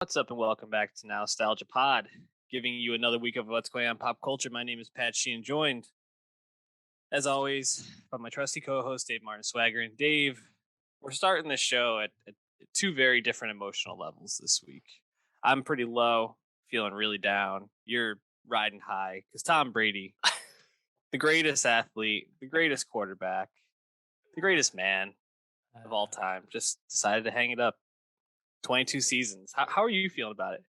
What's up, and welcome back to Nowstalgia Pod, giving you another week of what's going on in pop culture. My name is Pat Sheehan, joined, as always, by my trusty co-host, Dave Martin Swagger. And Dave, we're starting this show at two very different emotional levels this week. I'm pretty low, feeling really down. You're riding high, because Tom Brady, the greatest athlete, the greatest quarterback, the greatest man of all time, just decided to hang it up. 22 seasons. How are you feeling about it?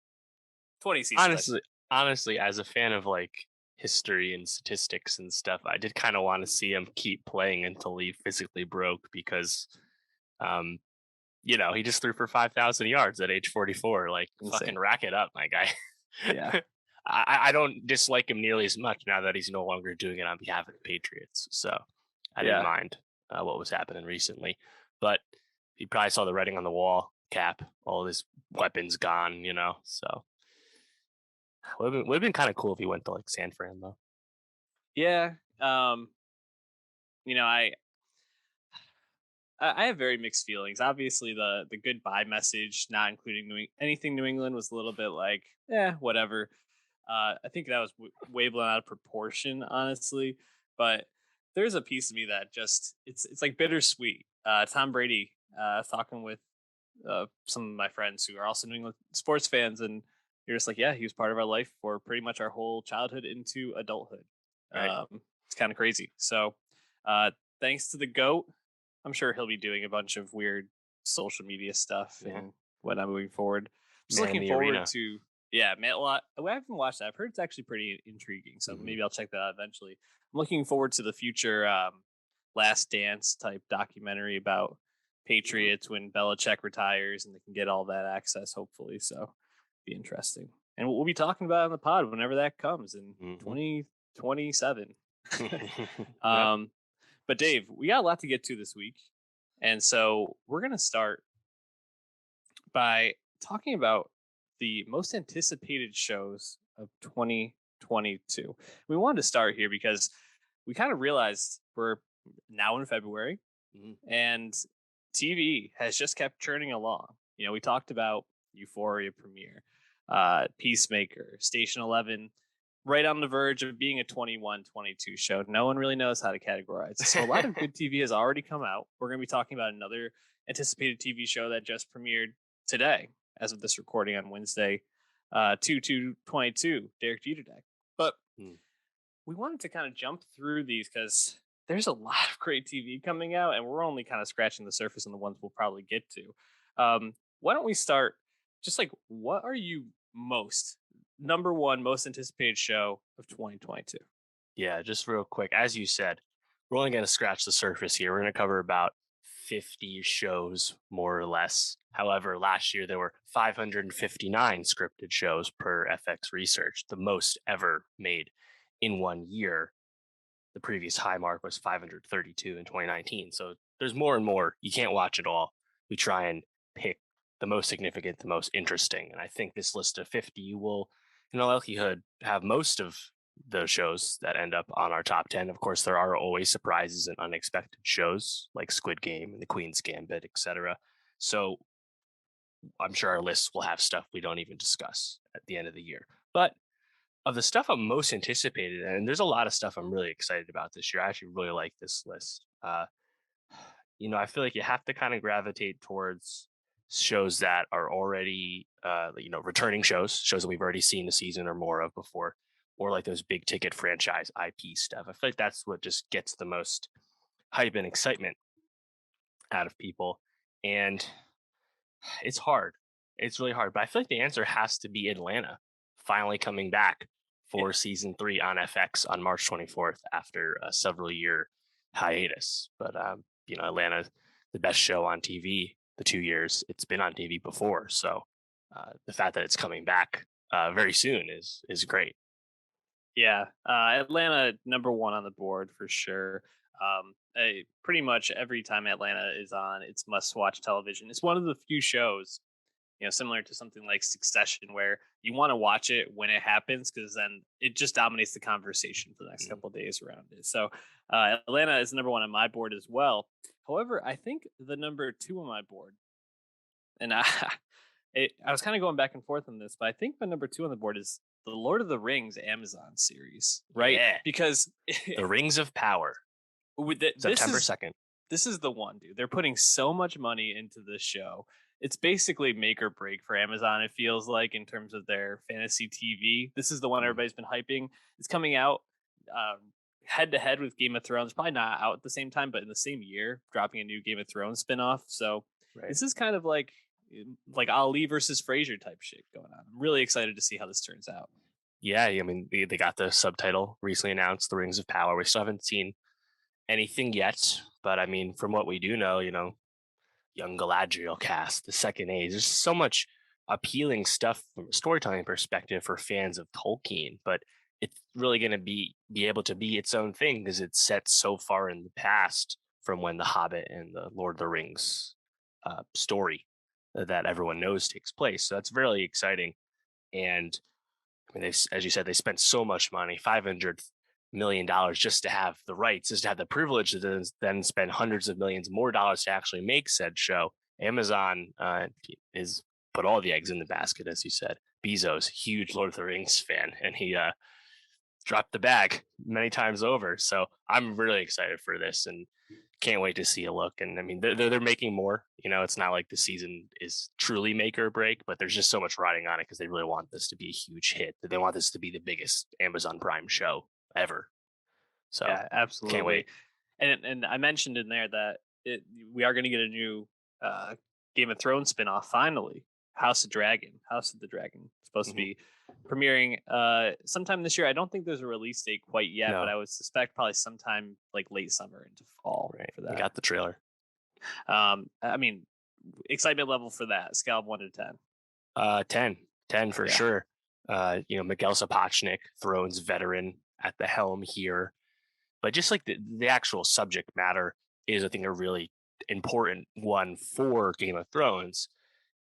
20 seasons. Honestly, as a fan of like history and statistics and stuff, I did kind of want to see him keep playing until he physically broke because, he just threw for 5,000 yards at age 44. Like, Insane. fucking rack it up, my guy. Yeah. I don't dislike him nearly as much now that he's no longer doing it on behalf of the Patriots. So I didn't mind what was happening recently, but he probably saw the writing on the wall. Cap, all his weapons gone, so would have been kind of cool if he went to like San Fran though. Yeah. I have very mixed feelings. Obviously, the goodbye message, not including anything New England, was a little bit like, whatever. I think that was way blown out of proportion, honestly. But there's a piece of me that just it's like bittersweet. Tom Brady, talking with some of my friends who are also New England sports fans, and you're just like, yeah, he was part of our life for pretty much our whole childhood into adulthood. Right. It's kind of crazy. So, thanks to the GOAT, I'm sure he'll be doing a bunch of weird social media stuff and whatnot moving forward. Just looking forward to, man. I haven't watched that. I've heard it's actually pretty intriguing, so maybe I'll check that out eventually. I'm looking forward to the future Last Dance type documentary about Patriots when Belichick retires and they can get all that access, hopefully. So be interesting. And we'll be talking about it on the pod whenever that comes in 2027. But Dave, we got a lot to get to this week. And so we're going to start by talking about the most anticipated shows of 2022. We wanted to start here because we kind of realized we're now in February and TV has just kept churning along. We talked about Euphoria premiere, Peacemaker, Station 11, right on the verge of being a 21-22 show. No one really knows how to categorize it. So a lot of good TV has already come out. We're going to be talking about another anticipated TV show that just premiered today, as of this recording on Wednesday, 2/2/22, Derek Jeter Day. But we wanted to kind of jump through these because there's a lot of great TV coming out, and we're only kind of scratching the surface on the ones we'll probably get to. Why don't we start just like, what are you number one most anticipated show of 2022? Yeah, just real quick. As you said, we're only going to scratch the surface here. We're going to cover about 50 shows, more or less. However, last year there were 559 scripted shows per FX Research, the most ever made in 1 year. The previous high mark was 532 in 2019. So there's more and more. You can't watch it all. We try and pick the most significant, the most interesting. And I think this list of 50 will, in all likelihood, have most of the shows that end up on our top 10. Of course, there are always surprises and unexpected shows like Squid Game and The Queen's Gambit, etc. So I'm sure our lists will have stuff we don't even discuss at the end of the year. But of the stuff I'm most anticipated, and there's a lot of stuff I'm really excited about this year. I actually really like this list. I feel like you have to kind of gravitate towards shows that are already, returning shows that we've already seen a season or more of before, or like those big ticket franchise IP stuff. I feel like that's what just gets the most hype and excitement out of people. And it's hard. It's really hard. But I feel like the answer has to be Atlanta finally coming back for season 3 on FX on March 24th after a several year hiatus. But, Atlanta, the best show on TV, the 2 years it's been on TV before. So the fact that it's coming back very soon is great. Yeah, Atlanta number one on the board for sure. Pretty much every time Atlanta is on, it's must-watch television. It's one of the few shows, similar to something like Succession, where you want to watch it when it happens because then it just dominates the conversation for the next couple of days around it. So Atlanta is number one on my board as well. However, I think the number 2 on my board, and I was kind of going back and forth on this, but I think my number 2 on the board is the Lord of the Rings Amazon series, right? Yeah. Because The Rings of Power, September 2nd. This is the one, dude. They're putting so much money into this show. It's basically make or break for Amazon, it feels like, in terms of their fantasy TV. This is the one everybody's been hyping. It's coming out head to head with Game of Thrones. Probably not out at the same time, but in the same year, dropping a new Game of Thrones spinoff. So this is kind of like Ali versus Frasier type shit going on. I'm really excited to see how this turns out. Yeah, I mean, they got the subtitle recently announced, The Rings of Power. We still haven't seen anything yet, but I mean, from what we do know, young Galadriel cast, the second age. There's so much appealing stuff from a storytelling perspective for fans of Tolkien, but it's really going to be able to be its own thing because it's set so far in the past from when the Hobbit and the Lord of the Rings story that everyone knows takes place. So that's really exciting. And I mean, as you said, they spent so much money, $500 million just to have the rights, just to have the privilege to then spend hundreds of millions more dollars to actually make said show. Amazon is put all the eggs in the basket, as you said. Bezos, huge Lord of the Rings fan, and he dropped the bag many times over. So I'm really excited for this and can't wait to see a look. And I mean, they're making more. It's not like the season is truly make or break, but there's just so much riding on it because they really want this to be a huge hit. They want this to be the biggest Amazon Prime show ever. So yeah, absolutely. Can't wait. And I mentioned in there that we are going to get a new Game of Thrones spinoff finally. House of the Dragon, supposed to be premiering sometime this year. I don't think there's a release date quite yet, but I would suspect probably sometime like late summer into fall for that. We got the trailer. I mean, excitement level for that, scale of 1 to 10. 10 for sure. Miguel Sapochnik, Thrones veteran at the helm here, but just like the actual subject matter is, I think, a really important one for Game of Thrones.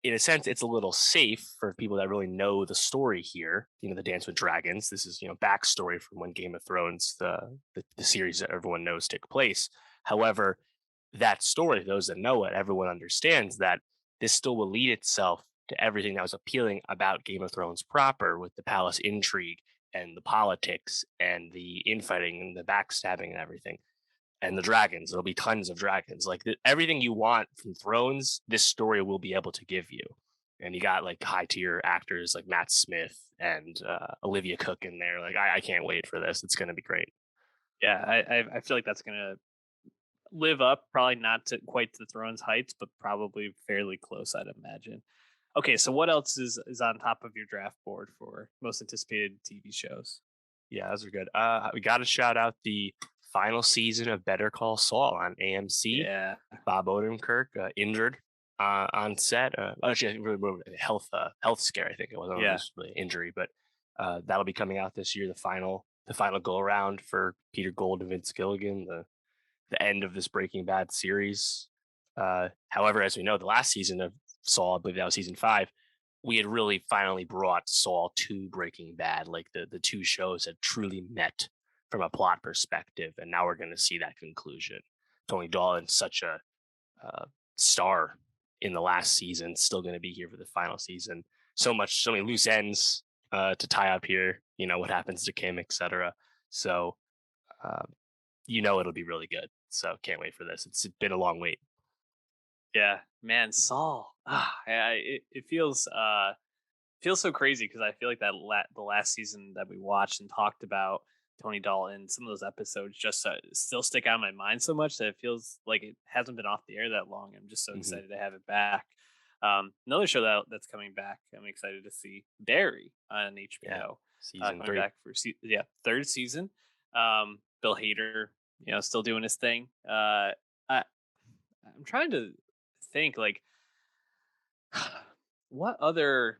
In a sense, it's a little safe for people that really know the story here. The Dance with Dragons. This is, backstory from when Game of Thrones, the series that everyone knows, took place. However, that story, those that know it, everyone understands that this still will lead itself to everything that was appealing about Game of Thrones proper, with the palace intrigue and the politics and the infighting and the backstabbing and everything. And the dragons, there'll be tons of dragons. Like everything you want from Thrones, this story will be able to give you. And you got like high tier actors like Matt Smith and Olivia Cook in there. Like I can't wait for this. It's going to be great. Yeah, I feel like that's going to live up, probably not to quite the Thrones heights, but probably fairly close, I'd imagine. Okay, so what else is on top of your draft board for most anticipated TV shows? Yeah, those are good. We got to shout out the final season of Better Call Saul on AMC. Yeah, Bob Odenkirk injured on set. Actually, health scare. I think it was. It was really injury, but that'll be coming out this year. The final go around for Peter Gold and Vince Gilligan. The end of this Breaking Bad series. However, as we know, the last season of Saul, I believe that was season 5. We had really finally brought Saul to Breaking Bad. Like the two shows had truly met from a plot perspective, and now we're going to see that conclusion. Tony Dolan, such a star in the last season, still going to be here for the final season. So many loose ends to tie up here. What happens to Kim, etc. So it'll be really good. So can't wait for this. It's been a long wait. Yeah, man, Saul. It feels so crazy because I feel like that the last season that we watched and talked about Tony Dalton, some of those episodes just still stick out in my mind so much that it feels like it hasn't been off the air that long. I'm just so excited to have it back. Another show that's coming back, I'm excited to see, Barry on HBO. Season 3. Back for third season. Bill Hader, still doing his thing. I'm trying to think, like, what other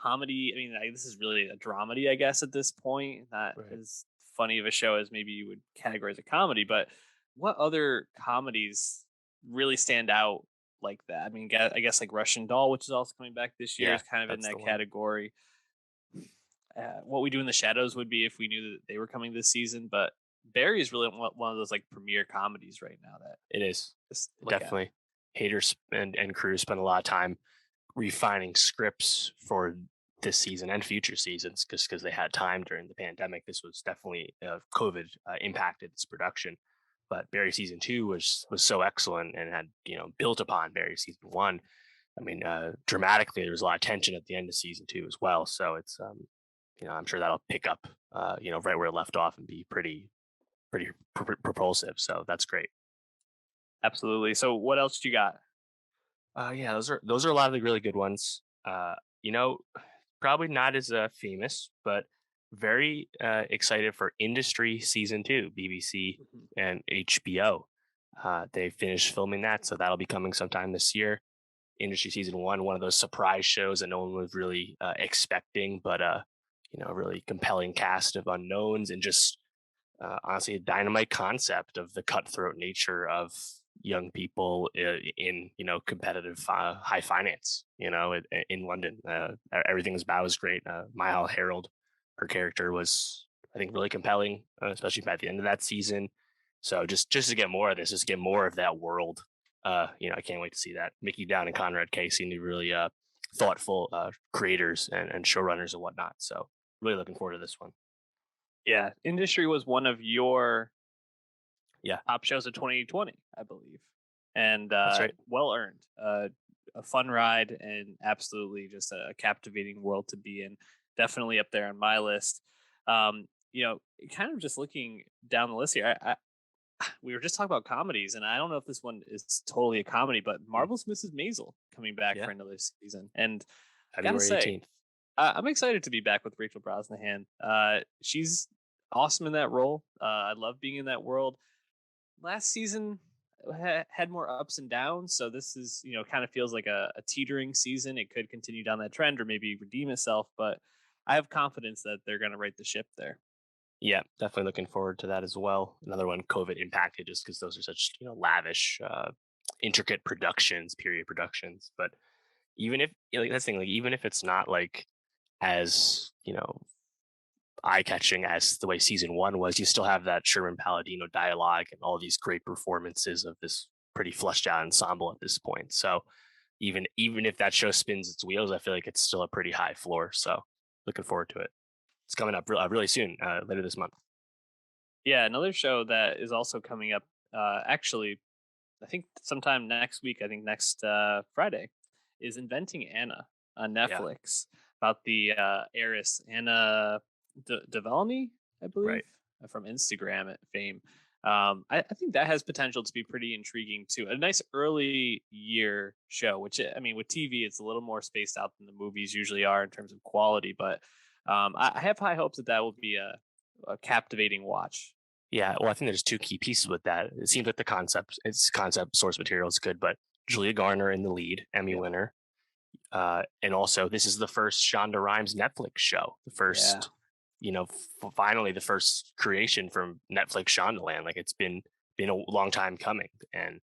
comedy? I mean, this is really a dramedy, I guess, at this point. Not as funny of a show as maybe you would categorize a comedy, but what other comedies really stand out like that? I mean, I guess like Russian Doll, which is also coming back this year, is kind of in that category. What We Do in the Shadows would be if we knew that they were coming this season, but Barry is really one of those like premier comedies right now. That it is definitely. Hader and crew spent a lot of time refining scripts for this season and future seasons because they had time during the pandemic. This was definitely COVID impacted its production, but Barry season 2 was so excellent and had built upon Barry season 1. I mean, dramatically, there was a lot of tension at the end of season 2 as well. So it's I'm sure that'll pick up right where it left off and be pretty propulsive. So that's great. Absolutely. So what else do you got? Yeah, those are a lot of the really good ones. You know, probably not as famous, but very excited for Industry season 2, BBC Mhm. and HBO. They finished filming that, so that'll be coming sometime this year. Industry season 1, one of those surprise shows that no one was really expecting, but really compelling cast of unknowns and just honestly a dynamite concept of the cutthroat nature of young people in competitive high finance in London. Everything's about was great. Mile Harold, her character was, I think, really compelling, especially by the end of that season. So just to get more of this, just get more of that world. I can't wait to see that. Mickey Down and Conrad K seem to be really thoughtful creators and showrunners and whatnot. So really looking forward to this one. Yeah, Industry was one of your Yeah, top shows of 2020, I believe, and that's right. well earned. A fun ride and absolutely just a captivating world to be in. Definitely up there on my list. Kind of just looking down the list here, we were just talking about comedies, and I don't know if this one is totally a comedy, but Mm. Marvel's Mrs. Maisel coming back Yeah, for another season, and I gotta February say, 18th. I'm excited to be back with Rachel Brosnahan. She's awesome in that role. I love being in that world. Last season had more ups and downs, so this is kind of feels like a teetering season. It could continue down that trend or maybe redeem itself, but I have confidence that they're going to right the ship there. Yeah, definitely looking forward to that as well. Another one COVID impacted just because those are such lavish, intricate productions, period productions. But even if that's the thing, like even if it's not like as eye catching as the way season 1 was, you still have that Sherman Palladino dialogue and all these great performances of this pretty fleshed out ensemble at this point. So even if that show spins its wheels, I feel like it's still a pretty high floor. So looking forward to it. It's coming up really soon, later this month. Yeah, another show that is also coming up. Actually, I think sometime next week. I think next Friday is Inventing Anna on Yeah, Netflix about the heiress Anna Devalny, I believe, right. from Instagram fame. I think that has potential to be pretty intriguing too. A nice early year show, which I mean, with TV, it's a little more spaced out than the movies usually are in terms of quality. But I have high hopes that will be a captivating watch. Yeah, well, I think there's two key pieces with that. It seems like its concept source material is good, but Julia Garner in the lead, Emmy Yep. winner, and also this is the first Shonda Rhimes Netflix show, the Yeah. first, finally the first creation from Netflix Shondaland. Like it's been a long time coming, and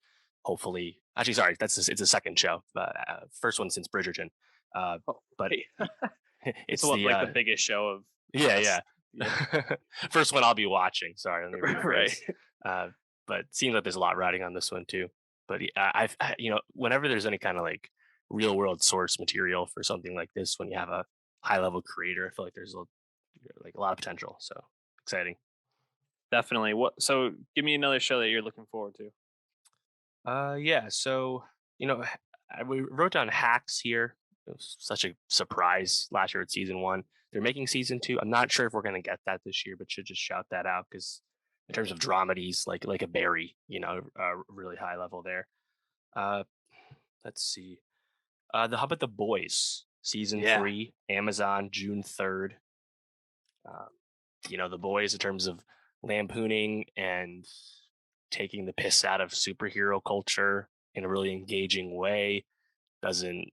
hopefully, actually, sorry, it's a second show, first one since Bridgerton, uh, Oh, but wait. It's it's what the like the biggest show of yeah, last. yeah. Yeah. First one I'll be watching. Sorry, let me Right. rephrase. Uh, but it seems like there's a lot riding on this one too. But whenever there's any kind of like real world source material for something like this, when you have a high level creator, I feel like there's like a lot of potential. So exciting. Definitely. What? So, give me another show that you're looking forward to. Yeah. So we wrote down Hacks here. It was such a surprise last year at season 1. They're making season 2. I'm not sure if we're gonna get that this year, but should just shout that out because in terms of dramedies, like a Barry, really high level there. Uh, let's see. How about the Boys season Yeah. 3, Amazon, June 3rd. Um, the Boys in terms of lampooning and taking the piss out of superhero culture in a really engaging way. Doesn't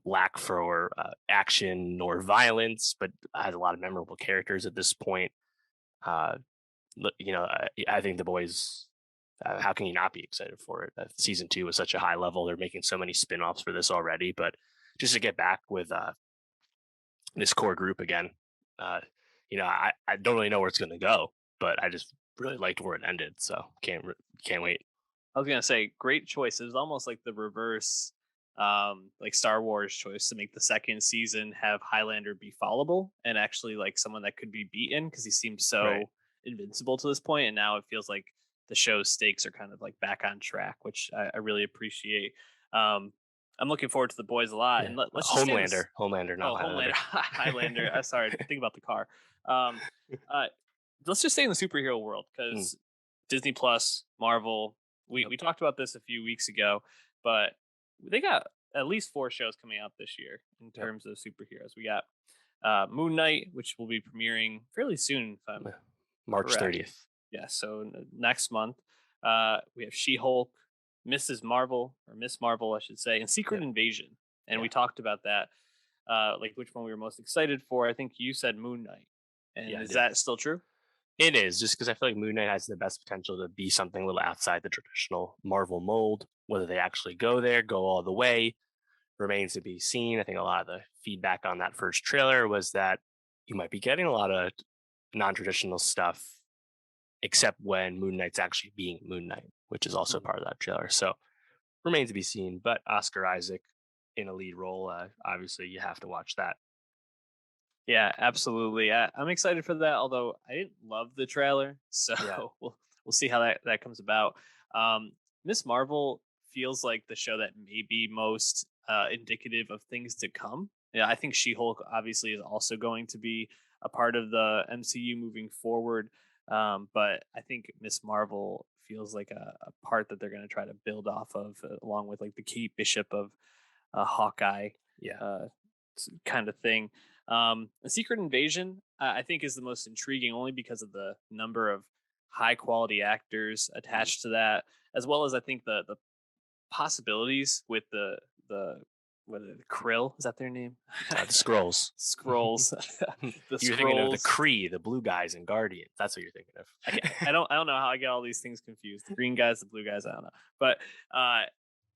lack for action nor violence, but has a lot of memorable characters at this point. Uh, I think the Boys. How can you not be excited for it? Season 2 was such a high level. They're making so many spin-offs for this already, but just to get back with this core group again, uh, I don't really know where it's going to go, but I just really liked where it ended. So can't wait. I was gonna say, great choice. It was almost like the reverse like Star Wars choice to make the second season have Highlander be fallible and actually like someone that could be beaten because he seems so Right. invincible to this point, and now it feels like the show's stakes are kind of like back on track, which I really appreciate. Um, I'm looking forward to the boys a lot, Yeah. and let's just stay in this. Homelander, not Oh, Homelander, Highlander. Highlander. Sorry, think about the car. Um, uh, let's just stay in the superhero world Mm, because Disney Plus, Marvel. yep. We talked about this a few weeks ago, but they got at least 4 shows coming out this year in Yep. terms of superheroes. We got Moon Knight, which will be premiering fairly soon, if I'm March correct. 30th. Yeah, so next month. We have She-Hulk, Mrs. Marvel, or Miss Marvel, I should say, and Secret Yep. Invasion. And Yeah. we talked about that, like which one we were most excited for. I think you said Moon Knight. And Yeah, I is did. that still true? It is, just because I feel like Moon Knight has the best potential to be something a little outside the traditional Marvel mold. Whether they actually go there, go all the way, remains to be seen. I think a lot of the feedback on that first trailer was that you might be getting a lot of non-traditional stuff, except when Moon Knight's actually being Moon Knight, which is also part of that trailer. So remains to be seen. But Oscar Isaac in a lead role, obviously you have to watch that. Yeah, absolutely. I'm excited for that. Although I didn't love the trailer, so Yeah. we'll see how that comes about. Miss Marvel feels like the show that may be most indicative of things to come. Yeah, I think She-Hulk obviously is also going to be a part of the MCU moving forward. But I think Miss Marvel feels like a part that they're going to try to build off of, along with like the Kate Bishop of Hawkeye Yeah. kind of thing. A Secret Invasion, I think, is the most intriguing only because of the number of high quality actors attached to that, as well as I think the possibilities with the what are they, the Krill, is that their name? The Scrolls. Scrolls. The You're thinking of the Scrolls. Kree, the blue guys in Guardians. That's what you're thinking of. I don't know how I get all these things confused. The green guys, the blue guys, I don't know. But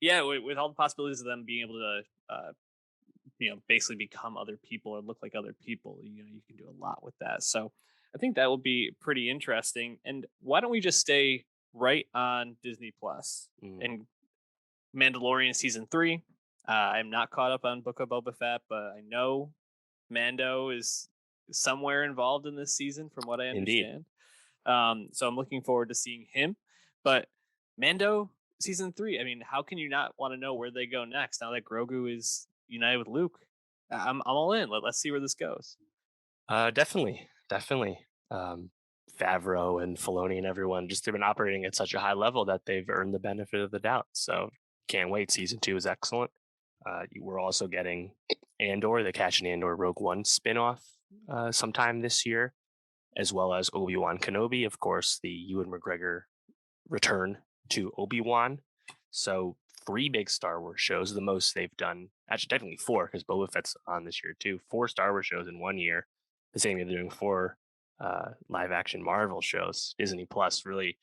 yeah, with all the possibilities of them being able to basically become other people or look like other people, you can do a lot with that. So I think that will be pretty interesting. And why don't we just stay right on Disney Plus and Mandalorian season 3? I'm not caught up on Book of Boba Fett, but I know Mando is somewhere involved in this season from what I understand. So I'm looking forward to seeing him. But Mando season 3, I mean, how can you not want to know where they go next now that Grogu is united with Luke? I'm all in. Let's see where this goes. Definitely. Favreau and Filoni and everyone just have been operating at such a high level that they've earned the benefit of the doubt. So can't wait. Season 2 is excellent. We're also getting Andor, the Cassian Andor Rogue One spinoff sometime this year, as well as Obi-Wan Kenobi, of course, the Ewan McGregor return to Obi-Wan. So 3 big Star Wars shows, the most they've done. Actually, technically 4, because Boba Fett's on this year too. 4 Star Wars shows in 1 year. The same they're doing 4 live-action Marvel shows. Disney Plus really,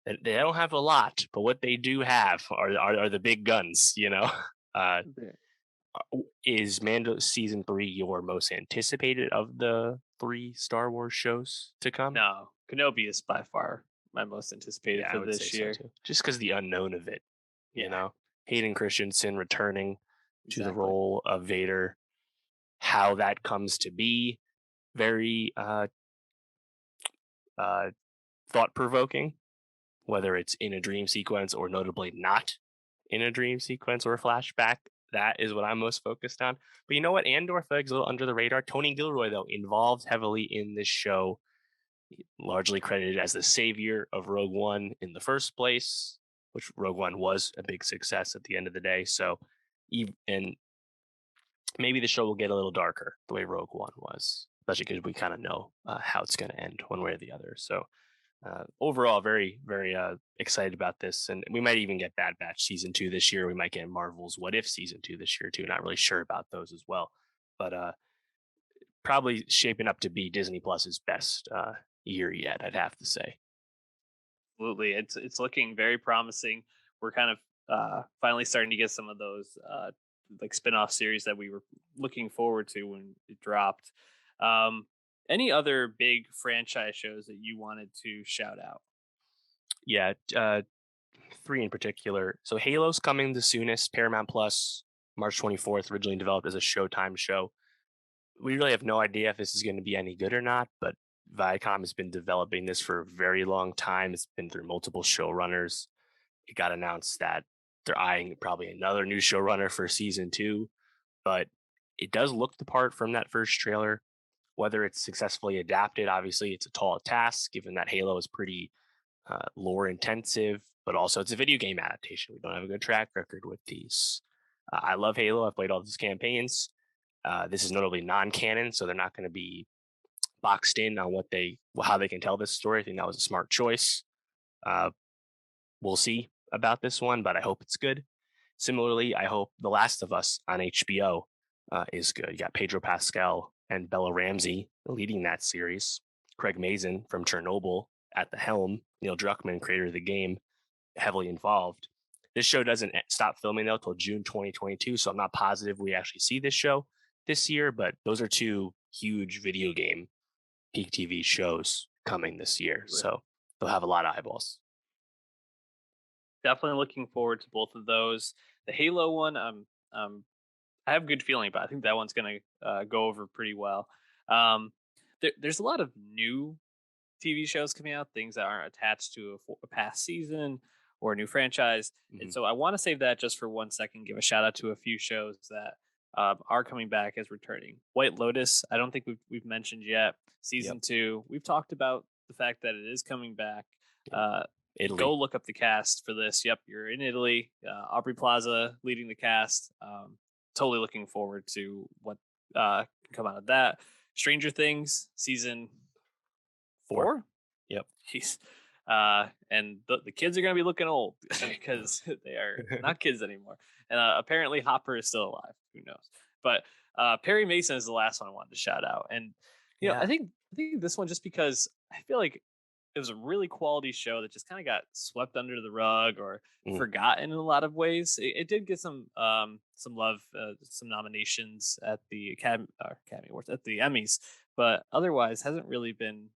they don't have a lot, but what they do have are the big guns. Is Mando season 3 your most anticipated of the 3 Star Wars shows to come? No, Kenobi is by far my most anticipated for this year. So too. Just because the unknown of it, Hayden Christensen returning to the role of Vader, how that comes to be, very thought-provoking, whether it's in a dream sequence or notably not in a dream sequence or a flashback. That is what I'm most focused on. But you know what? Andor is a little under the radar. Tony Gilroy, though, involved heavily in this show, largely credited as the savior of Rogue One in the first place, which Rogue One was a big success at the end of the day. So, and maybe the show will get a little darker the way Rogue One was, especially because we kind of know how it's going to end one way or the other. So, overall, very, very excited about this. And we might even get Bad Batch season 2 this year. We might get Marvel's What If season 2 this year too. Not really sure about those as well, but probably shaping up to be Disney Plus's best year yet, I'd have to say. Absolutely, it's looking very promising. We're kind of finally starting to get some of those like spin-off series that we were looking forward to when it dropped. Any other big franchise shows that you wanted to shout out? Yeah, 3 in particular. So Halo's coming the soonest. Paramount Plus March 24th, originally developed as a Showtime show. We really have no idea if this is going to be any good or not, but Viacom has been developing this for a very long time. It's been through multiple showrunners. It got announced that they're eyeing probably another new showrunner for season 2, but it does look the part from that first trailer. Whether it's successfully adapted, obviously it's a tall task given that Halo is pretty lore intensive, but also it's a video game adaptation. We don't have a good track record with these. I love Halo. I've played all these campaigns. This is notably non-canon, so they're not going to be boxed in on how they can tell this story. I think that was a smart choice. We'll see about this one, but I hope it's good. Similarly, I hope The Last of Us on HBO is good. You got Pedro Pascal and Bella Ramsey leading that series. Craig Mazin from Chernobyl at the helm. Neil Druckmann, creator of the game, heavily involved. This show doesn't stop filming though till June 2022, so I'm not positive we actually see this show this year, but those are 2 huge video game peak TV shows coming this year, so they'll have a lot of eyeballs. Definitely looking forward to both of those. The Halo one, I have a good feeling, but I think that one's going to go over pretty well. There's a lot of new TV shows coming out, things that aren't attached to a past season or a new franchise. Mm-hmm. And so I want to save that just for 1 second, give a shout out to a few shows that are coming back as returning. White Lotus, I don't think we've mentioned yet. Season 2, we've talked about the fact that it is coming back. Italy. Go look up the cast for this. Yep, you're in Italy. Aubrey Plaza leading the cast. Totally looking forward to what can come out of that. Stranger Things season 4. Yep. Jeez. And the kids are going to be looking old because they are not kids anymore. And apparently Hopper is still alive. Who knows? But Perry Mason is the last one I wanted to shout out. And you know, I think this one, just because I feel like it was a really quality show that just kind of got swept under the rug or forgotten in a lot of ways. It did get some love, some nominations at the Academy Awards, at the Emmys, but otherwise hasn't really been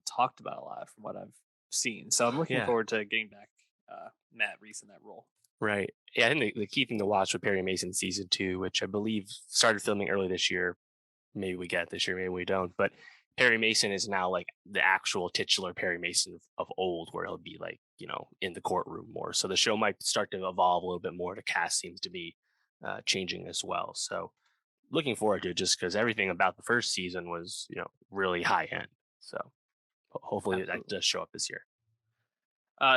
talked about a lot from what I've seen. So I'm looking forward to getting back Matt Reese in that role. Right. Yeah, I think the key thing to watch with Perry Mason season 2, which I believe started filming early this year. Maybe we get it this year, maybe we don't. But Perry Mason is now like the actual titular Perry Mason of old, where he'll be like, you know, in the courtroom more. So the show might start to evolve a little bit more. The cast seems to be changing as well. So looking forward to it, just because everything about the first season was, you know, really high end. So hopefully that does show up this year.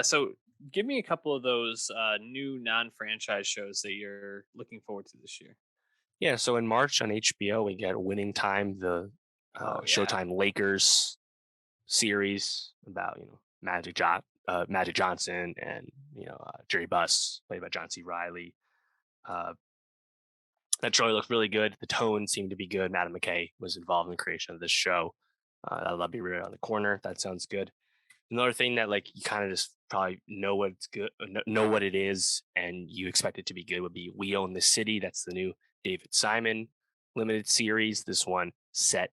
So give me a couple of those new non-franchise shows that you're looking forward to this year. Yeah, so in March on HBO, we get Winning Time, the Showtime Lakers series about, you know, Magic Johnson and, you know, Jerry Buss, played by John C. Reilly. That trailer looked really good. The tone seemed to be good. Madam McKay was involved in the creation of this show. That'll be right on the corner. That sounds good. Another thing that, like, you kind of just probably know what's good, know what it is, and you expect it to be good would be We Own the City. That's the new David Simon limited series. This one set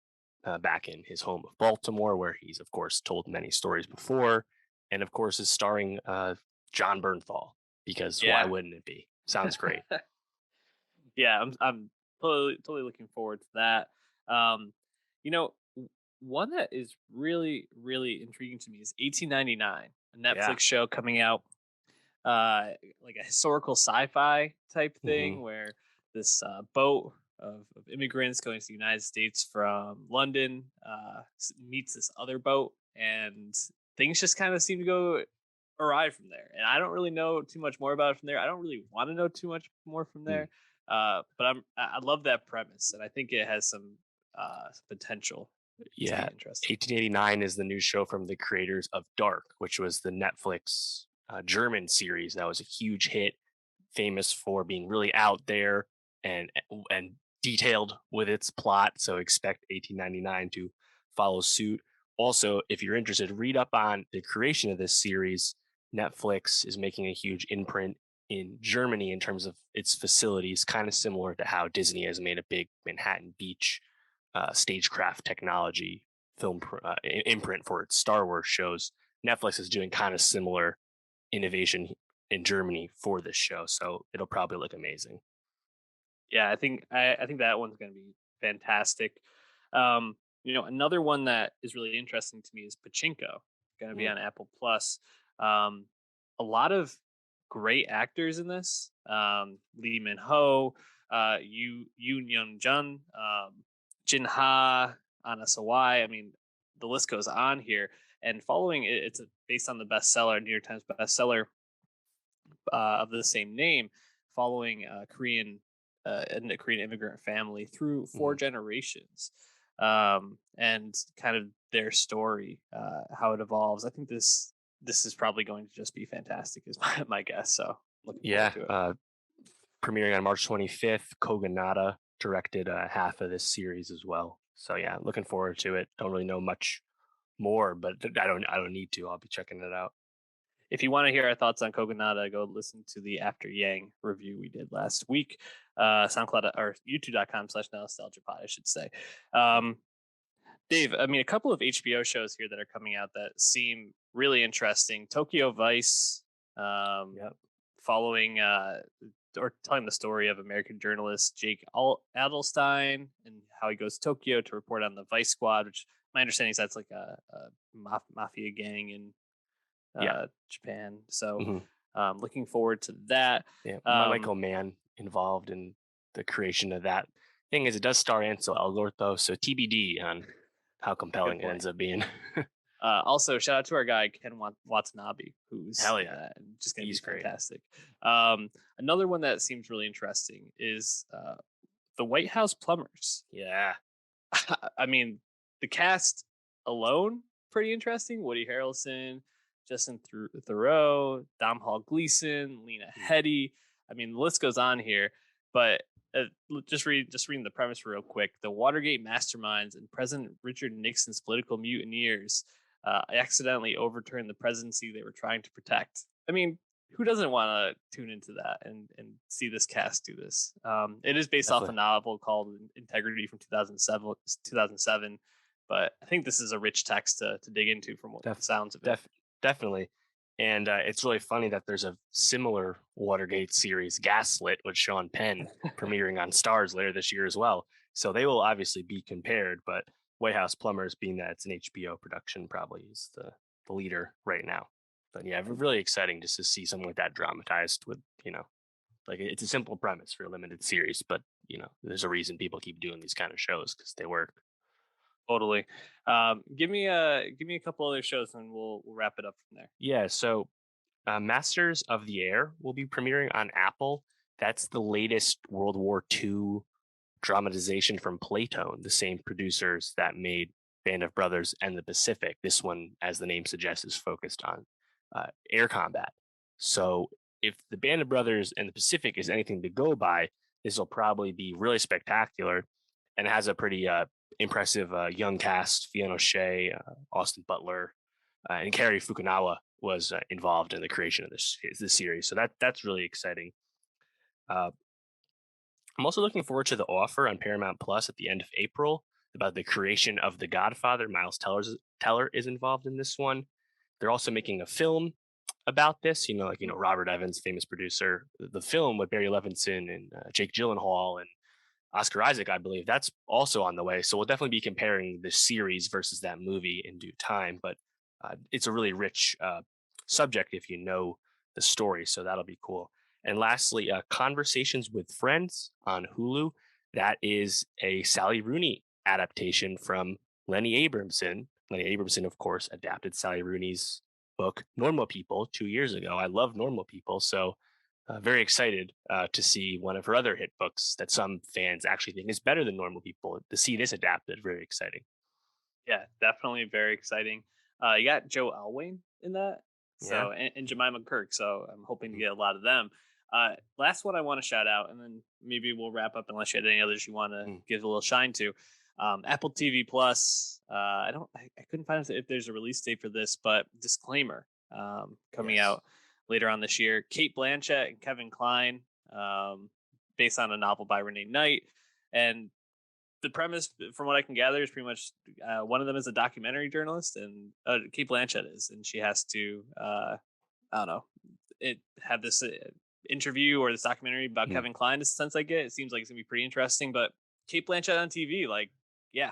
back in his home of Baltimore, where he's, of course, told many stories before, and of course is starring John Bernthal, because why wouldn't it be? Sounds great. Yeah, I'm totally looking forward to that. You know, one that is really, really intriguing to me is 1899, a Netflix show coming out, like a historical sci-fi type thing, where this boat of immigrants going to the United States from London meets this other boat, and things just kind of seem to go awry from there. And I don't really know too much more about it from there. I don't really want to know too much more from there. But I love that premise, and I think it has some potential. Yeah, 1889 is the new show from the creators of Dark, which was the Netflix German series that was a huge hit, famous for being really out there and detailed with its plot. So expect 1899 to follow suit. Also, if you're interested, read up on the creation of this series. Netflix is making a huge imprint in Germany in terms of its facilities, kind of similar to how Disney has made a big Manhattan Beach stagecraft technology film imprint for its Star Wars shows. Netflix is doing kind of similar innovation in Germany for this show, so it'll probably look amazing. Yeah, I think that one's going to be fantastic. Another one that is really interesting to me is Pachinko, going to be Mm. on Apple Plus. Um, a lot of great actors in this. Lee Min Ho, Yoon Young Jun, Jin Ha, Anna Sawai. I mean, the list goes on here. And following it, based on the bestseller, New York Times bestseller of the same name, following a Korean immigrant family through four Mhm. generations, and kind of their story, how it evolves. I think this is probably going to just be fantastic, is my guess. So looking forward Yeah, to it. premiering on March 25th. Koganada directed half of this series as well. So yeah, looking forward to it. Don't really know much more, but I don't need to. I'll be checking it out. If you want to hear our thoughts on Koganada, go listen to the After Yang review we did last week. SoundCloud or youtube.com/nostalgiapod, I should say. Um, Dave, I mean, a couple of HBO shows here that are coming out that seem really interesting. Tokyo Vice, Yep. following or telling the story of American journalist Jake Adelstein and how he goes to Tokyo to report on the Vice Squad, which my understanding is that's like a mafia gang in Yeah. Japan. So Hmm. looking forward to that. Yeah. Um, Michael Mann involved in the creation of that. Thing is, it does star Ansel Elgort though, so TBD on how Good compelling it point. ends up being. Also, shout out to our guy Ken Watanabe, who's Hell in yeah, that, and just going to be he's great. fantastic. Another one that seems really interesting is the White House Plumbers. Yeah. I mean, the cast alone pretty interesting. Woody Harrelson, Justin Theroux, Dom Hall Gleason, Lena Headey. I mean, the list goes on here. But just reading the premise real quick. The Watergate masterminds and President Richard Nixon's political mutineers accidentally overturned the presidency they were trying to protect. I mean, who doesn't want to tune into that and see this cast do this? It is based off a Definitely. novel called Integrity from 2007, but I think this is a rich text to dig into from what the Def, sounds of it. definitely. And it's really funny that there's a similar Watergate series, Gaslit, with Sean Penn, premiering on Stars later this year as well. So they will obviously be compared, but White House Plumbers, being that it's an HBO production, probably is the leader right now. But yeah, really exciting just to see something like that dramatized with, like it's a simple premise for a limited series, but there's a reason people keep doing these kind of shows because they work. Totally. Give me a couple other shows and we'll wrap it up from there. Yeah, so Masters of the Air will be premiering on Apple. That's the latest World War II dramatization from Playtone, the same producers that made Band of Brothers and The Pacific. This one, as the name suggests, is focused on air combat. So if the Band of Brothers and The Pacific is anything to go by, this will probably be really spectacular and has a pretty impressive young cast. Fiona O'Shea, Austin Butler, and Cary Fukunawa was involved in the creation of this series. So that's really exciting. Uh, I'm also looking forward to the offer on Paramount Plus at the end of April about the creation of The Godfather. Miles Teller is involved in this one. They're also making a film about this. Robert Evans, famous producer. The film with Barry Levinson and Jake Gyllenhaal and Oscar Isaac, I believe, that's also on the way. So we'll definitely be comparing the series versus that movie in due time. But it's a really rich subject if you know the story. So that'll be cool. And lastly, Conversations with Friends on Hulu. That is a Sally Rooney adaptation from Lenny Abramson. Lenny Abramson, of course, adapted Sally Rooney's book Normal People 2 years ago. I love Normal People, so very excited to see one of her other hit books that some fans actually think is better than Normal People. To see this adapted, very exciting. Yeah, definitely very exciting. You got Joe Alwyn in that, Yeah. so and Jemima Kirk. So I'm hoping to Mm. get a lot of them. Last one I want to shout out, and then maybe we'll wrap up unless you had any others you want to Mm. give a little shine to. Apple TV Plus. I couldn't find if there's a release date for this, but disclaimer coming Yes. out later on this year. Kate Blanchett and Kevin Kline, based on a novel by Renee Knight, and the premise, from what I can gather, is pretty much one of them is a documentary journalist, and Kate Blanchett is, and she has to, I don't know, have this interview or this documentary about Mm. Kevin Kline. The sense I get, it seems like it's gonna be pretty interesting. But Kate Blanchett on TV, like, yeah,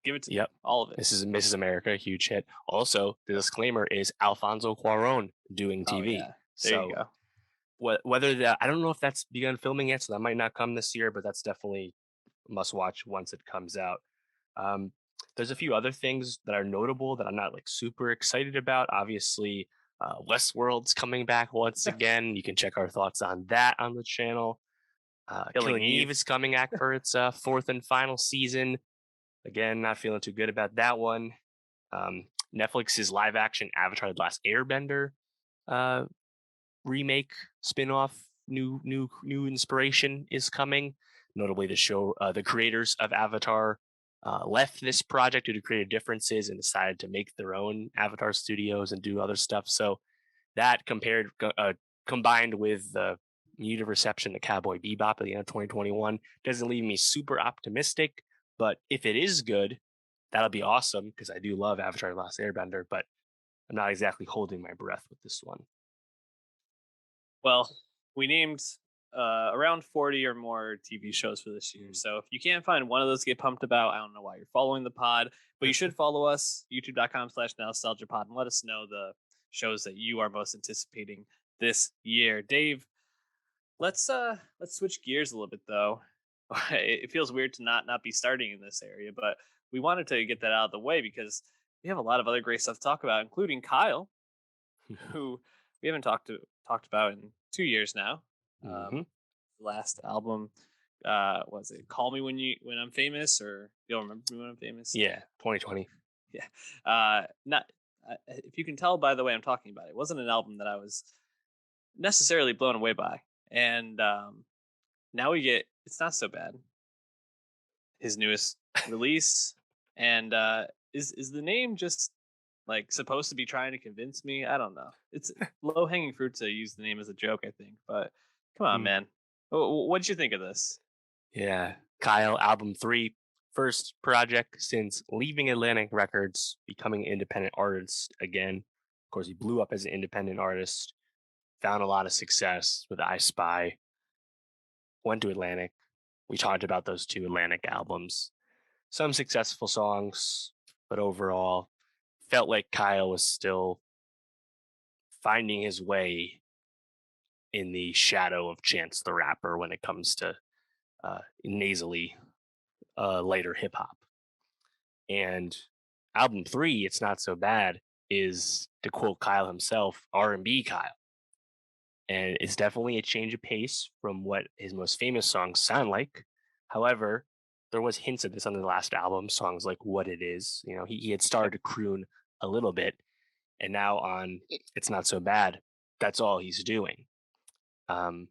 give it to me, Yep. all of it. This is Mrs. America, huge hit. Also, the disclaimer is Alfonso Cuarón doing Oh TV. yeah, there you So go. whether that, I don't know if that's begun filming yet, so that might not come this year, but that's definitely a must watch once it comes out. Um, there's a few other things that are notable that I'm not like super excited about. Obviously, Westworld's coming back once again. You can check our thoughts on that on the channel. Killing Killing Eve. Eve is coming back for its fourth and final season. Again, not feeling too good about that one. Netflix's live action Avatar: The Last Airbender uh, remake spin-off new inspiration is coming. Notably, the creators of Avatar left this project due to creative differences and decided to make their own Avatar studios and do other stuff. So that combined with the muted reception to Cowboy Bebop at the end of 2021 doesn't leave me super optimistic. But if it is good, that'll be awesome because I do love Avatar: The Last Airbender. But I'm not exactly holding my breath with this one. Well, we named around 40 or more TV shows for this year. So if you can't find one of those to get pumped about, I don't know why you're following the pod, but you should follow us, youtube.com/nostalgiapod, and let us know the shows that you are most anticipating this year. Dave, let's switch gears a little bit though. It feels weird to not be starting in this area, but we wanted to get that out of the way because we have a lot of other great stuff to talk about, including Kyle, who we haven't talked about in 2 years now. Mm-hmm. Last album, was it "Call Me When I'm Famous" or "You'll Remember Me When I'm Famous"? Yeah, 2020. Yeah. Not if you can tell by the way I'm talking about it, it wasn't an album that I was necessarily blown away by, and now we get "It's Not So Bad," his newest release, and is the name just like supposed to be trying to convince me? I don't know. It's low hanging fruit to use the name as a joke, I think. But come on, Hmm. man. What'd you think of this? Yeah, Kyle, album 3, first project since leaving Atlantic Records, becoming an independent artist again. Of course, he blew up as an independent artist, found a lot of success with I Spy, went to Atlantic. We talked about those 2 Atlantic albums. Some successful songs, but overall, felt like Kyle was still finding his way in the shadow of Chance the Rapper when it comes to nasally later hip hop. And album 3, It's Not So Bad, is, to quote Kyle himself, R&B Kyle. And it's definitely a change of pace from what his most famous songs sound like. However, there was hints of this on the last album, songs like What It Is. You know, he had started to croon a little bit, and now on It's Not So Bad, that's all he's doing. Um,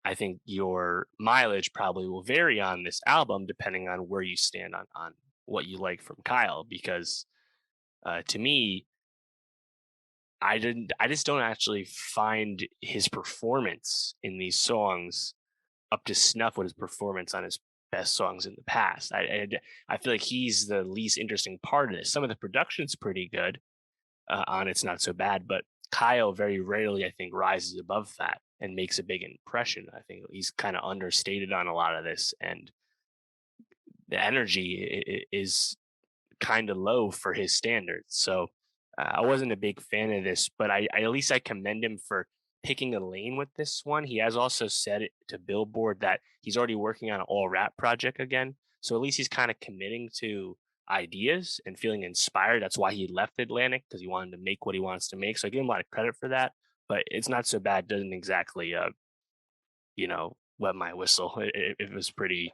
I think your mileage probably will vary on this album depending on where you stand on what you like from Kyle, because to me, I just don't actually find his performance in these songs up to snuff with his performance on his best songs in the past. I feel like he's the least interesting part of this. Some of the production's pretty good on It's Not So Bad, but Kyle very rarely, I think, rises above that and makes a big impression. I think he's kind of understated on a lot of this, and the energy is kind of low for his standards. So I wasn't a big fan of this, but I at least I commend him for picking a lane with this one. He has also said it to Billboard that he's already working on an all rap project again. So at least he's kind of committing to ideas and feeling inspired. That's why he left Atlantic, because he wanted to make what he wants to make. So I give him a lot of credit for that. But It's Not So Bad doesn't exactly, wet my whistle. It was pretty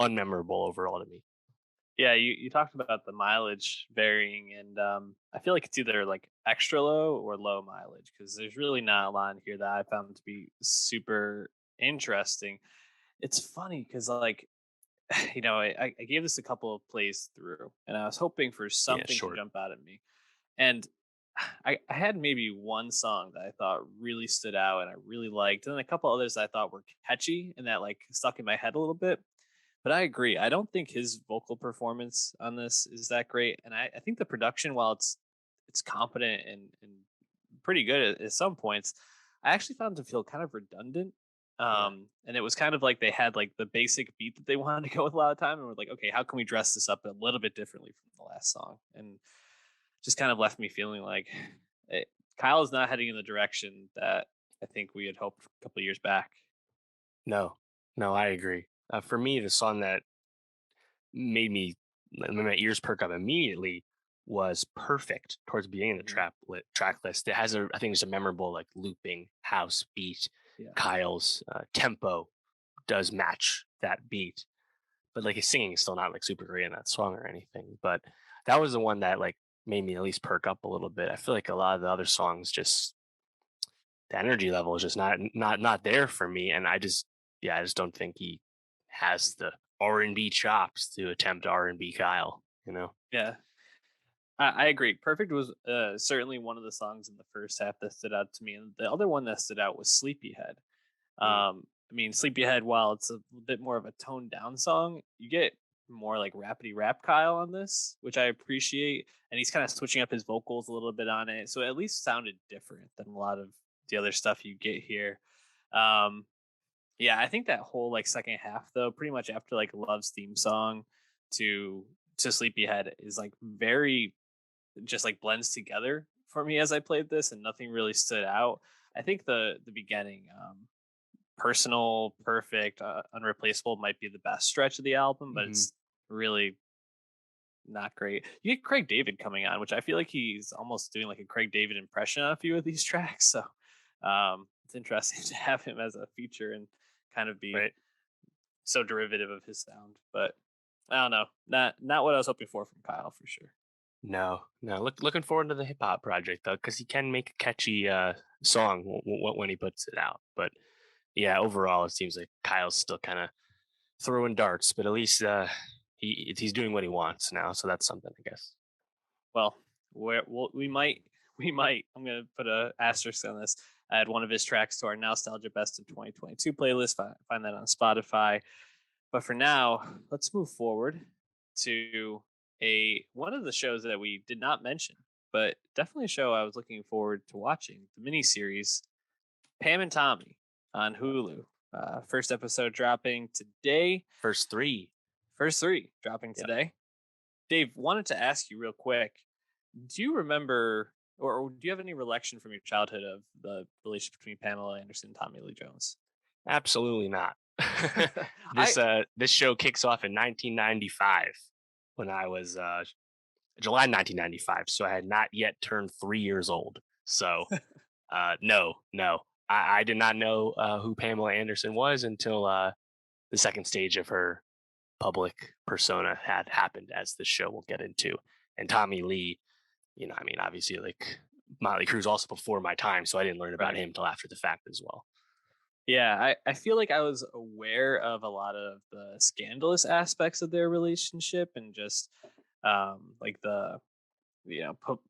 unmemorable overall to me. Yeah, you talked about the mileage varying, and I feel like it's either like extra low or low mileage because there's really not a lot in here that I found to be super interesting. It's funny because like I gave this a couple of plays through, and I was hoping for Yeah, something to short. jump out at me, and I had maybe one song that I thought really stood out and I really liked, and then a couple others I thought were catchy and that like stuck in my head a little bit. But I agree. I don't think his vocal performance on this is that great, and I think the production, while it's competent and pretty good at some points, I actually found it to feel kind of redundant. Yeah. And it was kind of like they had like the basic beat that they wanted to go with a lot of time, and we're like, okay, how can we dress this up a little bit differently from the last song? And just kind of left me feeling like it, Kyle is not heading in the direction that I think we had hoped a couple of years back. No, no, I agree. For me, the song that made my ears perk up immediately was Perfect towards the beginning of the Mhm. track list. It has I think it's a memorable like looping house beat. Yeah. Kyle's tempo does match that beat, but like his singing is still not like super great in that song or anything. But that was the one that like made me at least perk up a little bit. I feel like a lot of the other songs just the energy level is just not there for me, and I just don't think he has the R&B chops to attempt R&B Kyle. You know. Yeah. I agree. Perfect was certainly one of the songs in the first half that stood out to me. And the other one that stood out was Sleepyhead. Mm. I mean, Sleepyhead, while it's a bit more of a toned down song, you get more like rappity rap Kyle on this, which I appreciate. And he's kind of switching up his vocals a little bit on it. So it at least sounded different than a lot of the other stuff you get here. Um, yeah, I think that whole like second half though, pretty much after like Love's theme song to Sleepyhead is like very just like blends together for me as I played this, and nothing really stood out. I think the beginning, personal, perfect, unreplaceable might be the best stretch of the album, but Hmm. it's really not great. You get Craig David coming on, which I feel like he's almost doing like a Craig David impression on a few of these tracks. So it's interesting to have him as a feature and kind of be Right. so derivative of his sound. But I don't know, not what I was hoping for from Kyle for sure. No, no. Looking forward to the hip hop project though, because he can make a catchy song when he puts it out. But yeah, overall, it seems like Kyle's still kind of throwing darts, but at least he's doing what he wants now, so that's something, I guess. Well, we might we might. I'm gonna put a asterisk on this. Add one of his tracks to our Nostalgia Best of 2022 playlist. Find that on Spotify. But for now, let's move forward to a one of the shows that we did not mention, but definitely a show I was looking forward to watching. The miniseries Pam and Tommy on Hulu. First episode dropping today. First three. First three dropping Yeah. today. Dave, wanted to ask you real quick. Do you remember, or do you have any recollection from your childhood of the relationship between Pamela Anderson and Tommy Lee Jones? Absolutely not. I This show kicks off in 1995 when I was July 1995, so I had not yet turned 3 years old. So no, I did not know who Pamela Anderson was until the second stage of her public persona had happened, as the show will get into. And Tommy Lee, I mean, obviously, like Motley Crue's also before my time, so I didn't learn about right. him till after the fact as well. Yeah, I feel like I was aware of a lot of the scandalous aspects of their relationship and just like the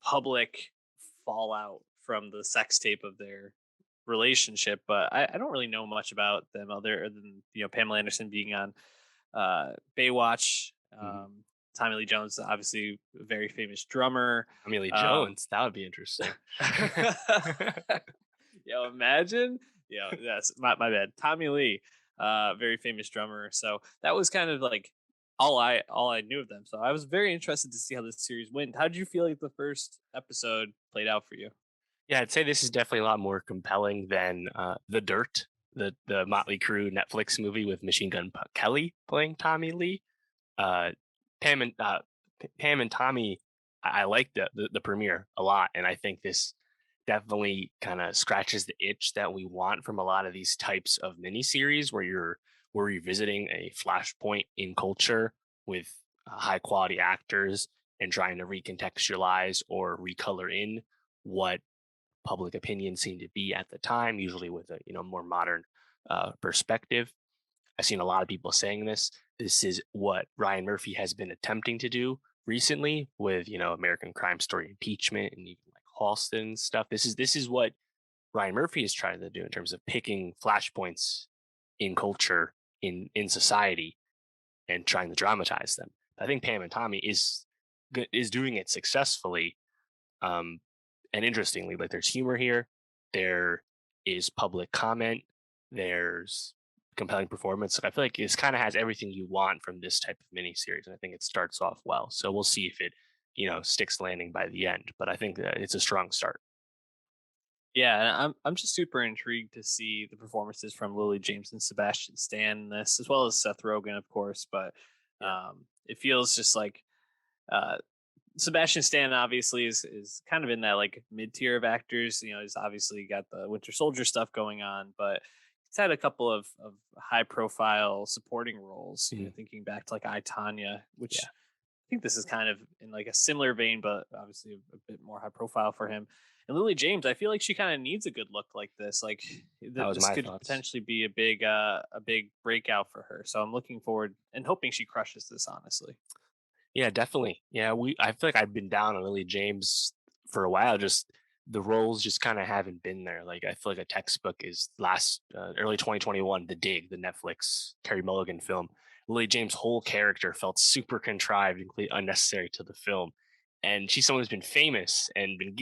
public fallout from the sex tape of their relationship, but I don't really know much about them other than Pamela Anderson being on Baywatch. Mhm. Tommy Lee Jones, obviously a very famous drummer. Tommy Lee Um, Jones, that would be interesting. Imagine. That's my bad. Tommy Lee, very famous drummer. So that was kind of like all I knew of them. So I was very interested to see how this series went. How did you feel like the first episode played out for you? Yeah, I'd say this is definitely a lot more compelling than The Dirt, the Motley Crue Netflix movie with Machine Gun Kelly playing Tommy Lee. Uh, Pam and Pam and Tommy, I like the premiere a lot, and I think this definitely kind of scratches the itch that we want from a lot of these types of miniseries where we're revisiting a flashpoint in culture with high quality actors and trying to recontextualize or recolor in what public opinion seemed to be at the time, usually with a more modern perspective. I've seen a lot of people saying this. This is what Ryan Murphy has been attempting to do recently with American Crime Story impeachment and even like Halston stuff. This is what Ryan Murphy is trying to do in terms of picking flashpoints in culture in society and trying to dramatize them. I think Pam and Tommy is doing it successfully. Um, and interestingly, like there's humor here. There is public comment. There's compelling performance. I feel like this kind of has everything you want from this type of miniseries, and I think it starts off well. So we'll see if it, sticks landing by the end. But I think that it's a strong start. Yeah, and I'm just super intrigued to see the performances from Lily James and Sebastian Stan in this, as well as Seth Rogen, of course. But Yeah. it feels just like uh, Sebastian Stan obviously is kind of in that like mid tier of actors. He's obviously got the Winter Soldier stuff going on, but he's had a couple of high profile supporting roles. Mhm. Thinking back to like I Tanya, which Yeah. I think this is kind of in like a similar vein, but obviously a bit more high profile for him. And Lily James, I feel like she kind of needs a good look like this. Like That was this my could thoughts. potentially be a big breakout for her. So I'm looking forward and hoping she crushes this. Honestly, Yeah, definitely. Yeah, I feel like I've been down on Lily James for a while. Just the roles just kind of haven't been there. Like I feel like a textbook is last early 2021, The Dig, the Netflix Carey Mulligan film. Lily James' whole character felt super contrived and completely unnecessary to the film. And she's someone who's been famous and been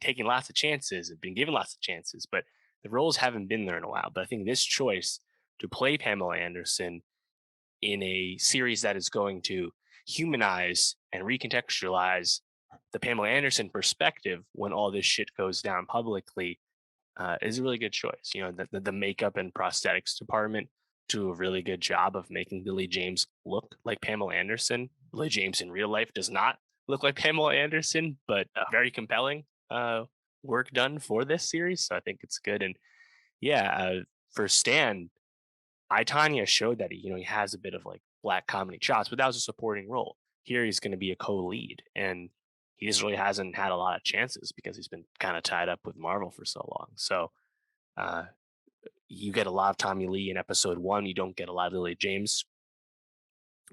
taking lots of chances and been given lots of chances, but the roles haven't been there in a while. But I think this choice to play Pamela Anderson in a series that is going to humanize and recontextualize the Pamela Anderson perspective when all this shit goes down publicly is a really good choice. The makeup and prosthetics department do a really good job of making Lily James look like Pamela Anderson. Lily James in real life does not look like Pamela Anderson, but very compelling work done for this series. So I think it's good. And yeah, for Stan, I Tanya showed that he has a bit of like black comedy chops, but that was a supporting role. Here he's going to be a co-lead, and he just really hasn't had a lot of chances because he's been kind of tied up with Marvel for so long. So uh, you get a lot of Tommy Lee in episode one. You don't get a lot of Lily James.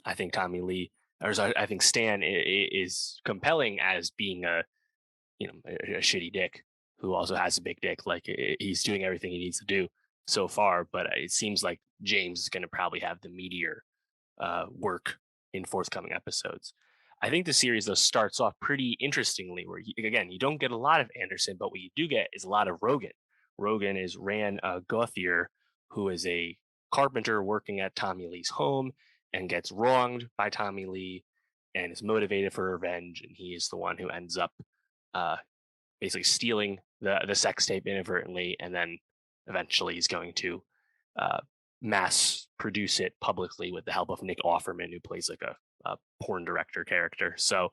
I think Tommy Lee, I think Stan is compelling as being a shitty dick who also has a big dick. Like he's doing everything he needs to do so far, but it seems like James is going to probably have the meteor work in forthcoming episodes. I think the series though starts off pretty interestingly, where again you don't get a lot of Anderson, but what you do get is a lot of Rogan. Rogan is Ran Gauthier, who is a carpenter working at Tommy Lee's home and gets wronged by Tommy Lee and is motivated for revenge, and he is the one who ends up uh, basically stealing the sex tape inadvertently, and then eventually he's going to uh, mass produce it publicly with the help of Nick Offerman, who plays like a porn director character. So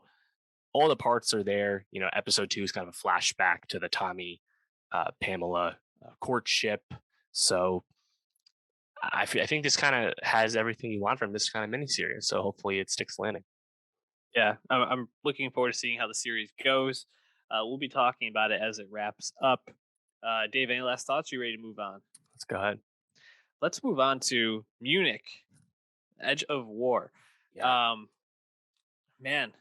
all the parts are there. Episode two is kind of a flashback to the Tommy Pamela courtship. So I think this kind of has everything you want from this kind of miniseries. So hopefully it sticks landing. yeah, I'm looking forward to seeing how the series goes. We'll be talking about it as it wraps up. Dave, any last thoughts? You ready to move on? Let's go ahead. Let's move on to Munich, Edge of War. Yeah. Um, Man,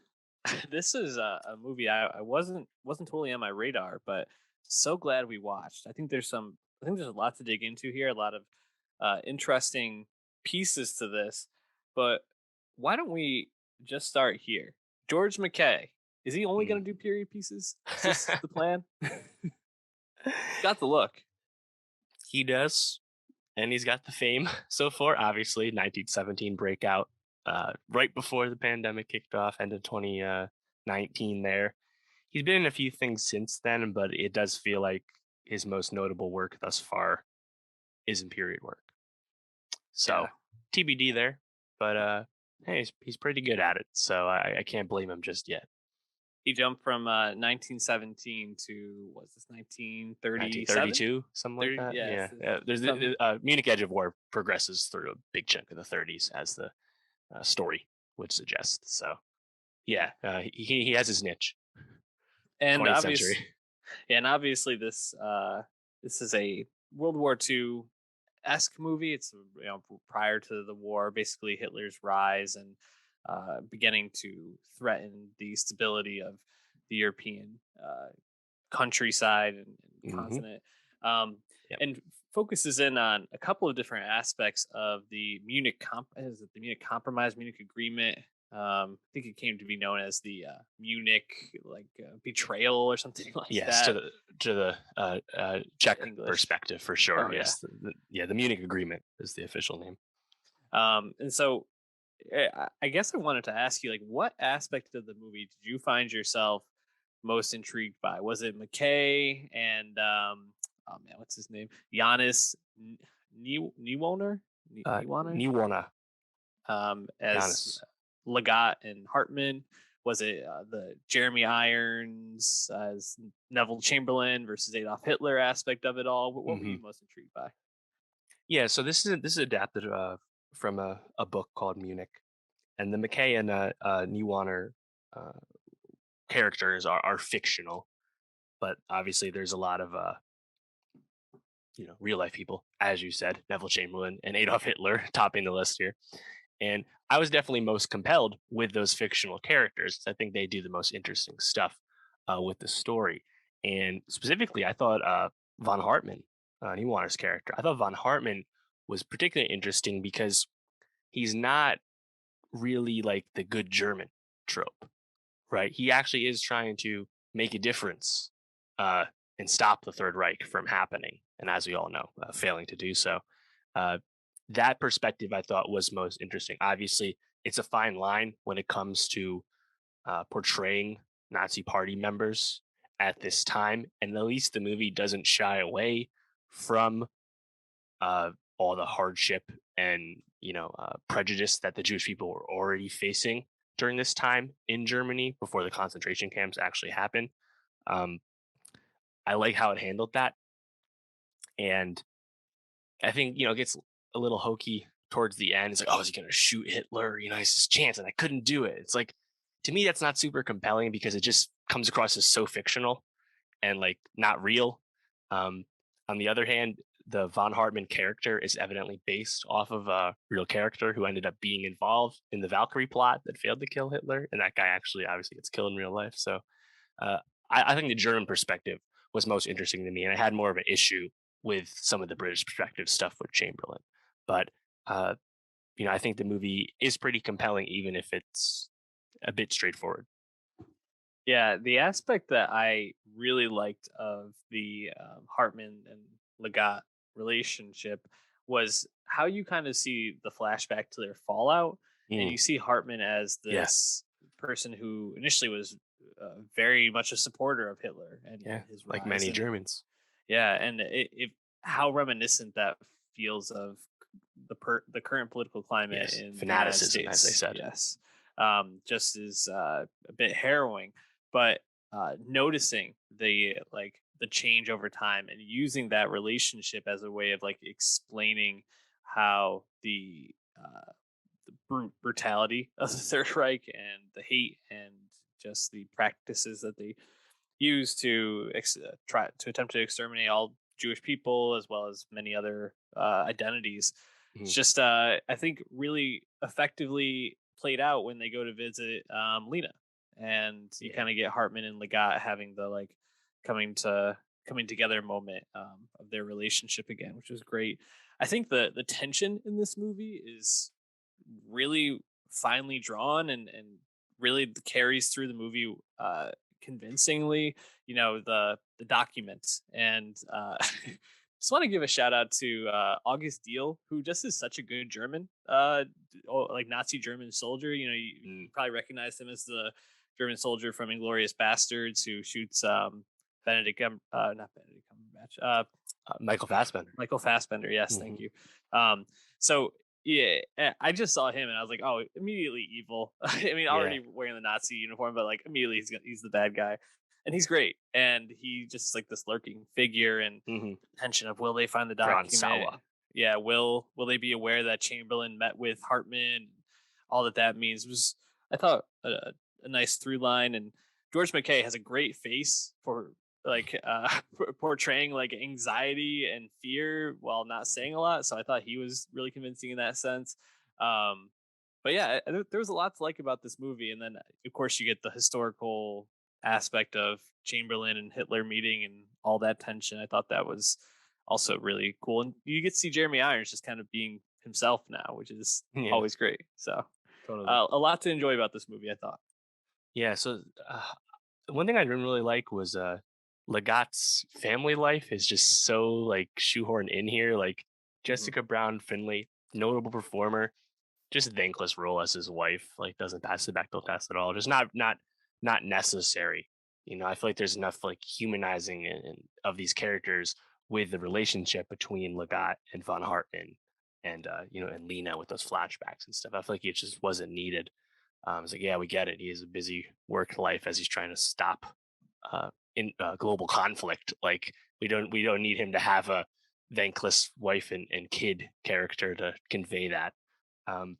this is a movie I wasn't totally on my radar, but so glad we watched. I think there's a lot to dig into here, a lot of interesting pieces to this. But why don't we just start here? George McKay, is he only Mm. going to do period pieces? Is this the plan? Got the look. He does, and he's got the fame so far. Obviously, 1917 breakout, right before the pandemic kicked off, end of 2019. There, he's been in a few things since then, but it does feel like his most notable work thus far is in period work. So Yeah. TBD there, but hey, he's pretty good at it. So I can't blame him just yet. He jumped from 1917 to what's this 1937? 1932, something like 30, that. yeah, Yeah, it's there's some Munich Edge of War progresses through a big chunk of the 30s as the story would suggest. So yeah, he has his niche. and 20th obvious century. Yeah, and obviously this is a World War II esque movie. It's prior to the war, basically Hitler's rise and beginning to threaten the stability of the European countryside and Hmm. continent, um, Yep. and focuses in on a couple of different aspects of the Munich Compromise, Munich Agreement. I think it came to be known as the Munich betrayal or something like Yes, that. to the Czech English. perspective for sure. Oh, yeah. Yes, the Munich Agreement is the official name. And so I guess I wanted to ask you, like, what aspect of the movie did you find yourself most intrigued by? Was it McKay and oh man, what's his name? Giannis Niewohner? Niewohner? Niwana, As Giannis. Legat and Hartman? Was it the Jeremy Irons as Neville Chamberlain versus Adolf Hitler aspect of it all? What were you most intrigued by? Yeah, so this is adapted from a book called Munich, and the McKay and Niwaner uh, characters are fictional, but obviously there's a lot of real life people, as you said, Neville Chamberlain and Adolf Hitler topping the list here. And I was definitely most compelled with those fictional characters. I think they do the most interesting stuff with the story. And specifically, I thought Von Hartmann, Neuwanner's character, I thought Von Hartmann was particularly interesting because he's not really like the good German trope, right? He actually is trying to make a difference uh, and stop the Third Reich from happening. And as we all know, failing to do so. Uh, that perspective I thought was most interesting. Obviously, it's a fine line when it comes to portraying Nazi party members at this time. And at least the movie doesn't shy away from all the hardship and prejudice that the Jewish people were already facing during this time in Germany before the concentration camps actually happened. Um, I like how it handled that, and I think it gets a little hokey towards the end. It's like, oh, is he going to shoot Hitler? It's his chance, and I couldn't do it. It's like, to me, that's not super compelling because it just comes across as so fictional and like not real. Um, on the other hand, the von Hartmann character is evidently based off of a real character who ended up being involved in the Valkyrie plot that failed to kill Hitler, and that guy actually obviously gets killed in real life. So uh, I think the German perspective was most interesting to me, and I had more of an issue with some of the British perspective stuff with Chamberlain. But uh, I think the movie is pretty compelling, even if it's a bit straightforward. Yeah, the aspect that I really liked of the Hartman and Legat relationship was how you kind of see the flashback to their fallout, and Mm, you see Hartman as yeah, this person who initially was very much a supporter of Hitler and yeah, his like rise, many and Germans. yeah, and it how reminiscent that feels of the current political climate Yes, in the United fanaticism, as they States. said. Yes, just is a bit harrowing, but noticing the change over time and using that relationship as a way of like explaining how the brutality of the Third Reich and the hate and just the practices that they use to try to attempt to exterminate all Jewish people as well as many other identities. It's Mhm. just I think really effectively played out when they go to visit Lena, and you Yeah. kind of get Hartman and Legat having the like coming to coming together moment of their relationship again, which was great. I think the tension in this movie is really finely drawn and really carries through the movie convincingly. The documents and just want to give a shout out to August Deal, who just is such a good German like Nazi German soldier. You Mm. probably recognize him as the German soldier from Inglorious Bastards who shoots not Benedict Cumberbatch, Michael Fassbender. Michael Fassbender. Yes, thank Mhm. you. So yeah, I just saw him and I was like, oh, immediately evil. I mean, Yeah. already wearing the Nazi uniform, but like immediately he's the bad guy, and he's great. And he just is like this lurking figure and Hmm. tension of will they find the Ron document? Sawa. Yeah, will they be aware that Chamberlain met with Hartman? All that means was I thought a nice through line, and George McKay has a great face for like portraying like anxiety and fear while not saying a lot. So I thought he was really convincing in that sense. Um, but yeah, there was a lot to like about this movie, and then of course you get the historical aspect of Chamberlain and Hitler meeting and all that tension. I thought that was also really cool, and you get to see Jeremy Irons just kind of being himself now, which is Yeah. always great. So Totally. A lot to enjoy about this movie, I thought. Yeah. So one thing I didn't really like was Lagat's family life is just so like shoehorned in here. Like Mhm. Jessica Brown Finley, notable performer, just a thankless role as his wife. Like doesn't pass the Bechdel test at all. Just not necessary. I feel like there's enough like humanizing of these characters with the relationship between Lagat and Von Hartman and and Lena with those flashbacks and stuff. I feel like it just wasn't needed. It's like, yeah, we get it. He has a busy work life as he's trying to stop in global conflict. Like we don't need him to have a thankless wife and kid character to convey that. Um,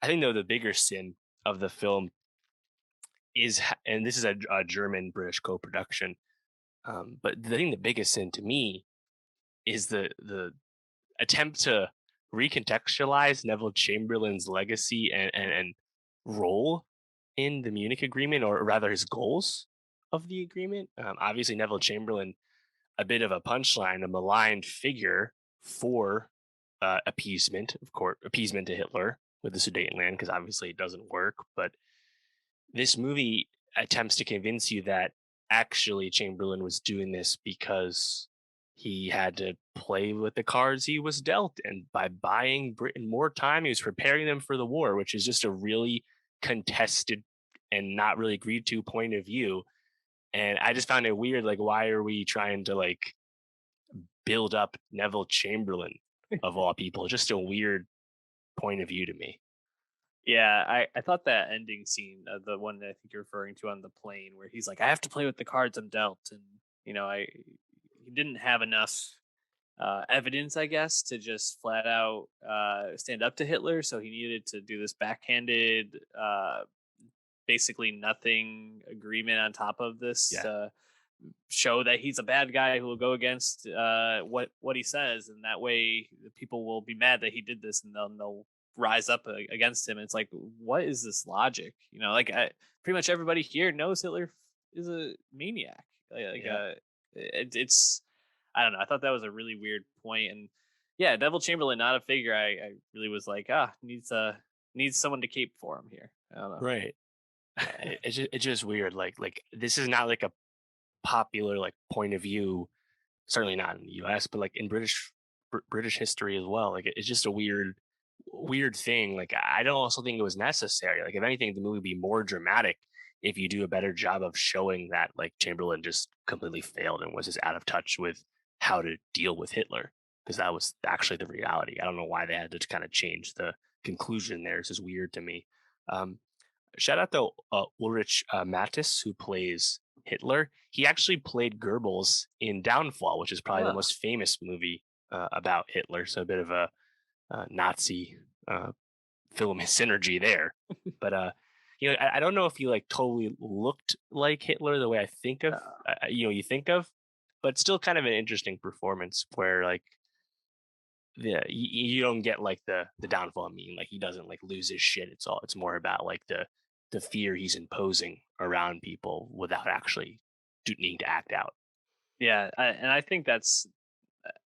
I think though the bigger sin of the film is, and this is a German British co-production, but I think the biggest sin to me is the attempt to recontextualize Neville Chamberlain's legacy and role in the Munich Agreement, or rather his goals of the agreement. Obviously, Neville Chamberlain, a bit of a punchline, a maligned figure for appeasement, of course, appeasement to Hitler with the Sudetenland, because obviously it doesn't work. But this movie attempts to convince you that actually Chamberlain was doing this because he had to play with the cards he was dealt, and by buying Britain more time, he was preparing them for the war, which is just a really contested and not really agreed to point of view. And I just found it weird, like, why are we trying to like build up Neville Chamberlain of all people? Just a weird point of view to me. Yeah, I thought that ending scene, the one that I think you're referring to on the plane, where he's like, "I have to play with the cards I'm dealt," and I he didn't have enough evidence, I guess, to just flat out stand up to Hitler. So he needed to do this backhanded, basically nothing agreement on top of this Yeah. to show that he's a bad guy who will go against what he says, and that way the people will be mad that he did this, and they'll rise up against him. And it's like, what is this logic? Like pretty much everybody here knows Hitler is a maniac. Yeah. It's I don't know. I thought that was a really weird point, and yeah, Neville Chamberlain, not a figure. I really was like, needs someone to cape for him here. I don't know. Right. It's just weird. Like this is not like a popular like point of view, certainly not in the US, but like in British history as well. Like it's just a weird thing. Like I don't also think it was necessary. Like if anything, the movie would be more dramatic if you do a better job of showing that like Chamberlain just completely failed and was just out of touch with how to deal with Hitler, because that was actually the reality. I don't know why they had to kind of change the conclusion there. It's just weird to me. Um, Shout out to Ulrich Mattis, who plays Hitler. He actually played Goebbels in Downfall, which is probably the Huh. most famous movie about Hitler. So a bit of a Nazi uh, film synergy there. But I don't know if he like totally looked like Hitler the way I think of, you think of, but still kind of an interesting performance where like you don't get like the downfall meme. Like he doesn't like lose his shit. It's more about like the fear he's imposing around people without actually needing to act out. Yeah, and I think that's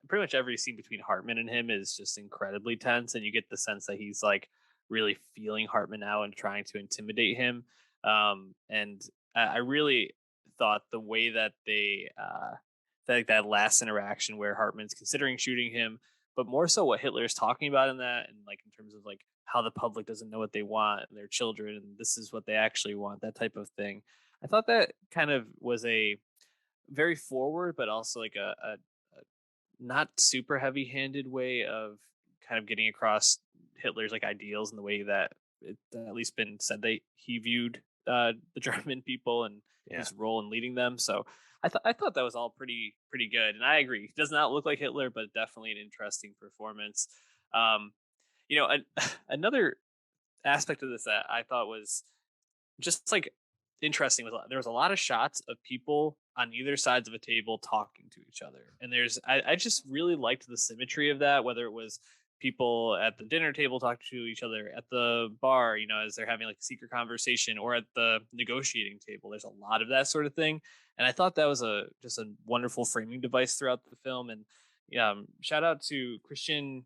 pretty much every scene between Hartman and him is just incredibly tense, and you get the sense that he's like really feeling Hartman out and trying to intimidate him. And I really thought the way that they that last interaction where Hartman's considering shooting him, but more so what Hitler is talking about in that, and like in terms of like how the public doesn't know what they want and their children, and this is what they actually want, that type of thing. I thought that kind of was a very forward, but also like a not super heavy handed way of kind of getting across Hitler's like ideals and the way that it at least been said that he viewed the German people and Yeah. his role in leading them. So I thought that was all pretty good, and I agree. He does not look like Hitler, but definitely an interesting performance. Um, another aspect of this that I thought was just like interesting was there was a lot of shots of people on either sides of a table talking to each other, and I just really liked the symmetry of that, whether it was people at the dinner table talking to each other, at the bar, as they're having like a secret conversation, or at the negotiating table. There's a lot of that sort of thing, and I thought that was just a wonderful framing device throughout the film. And yeah, shout out to Christian.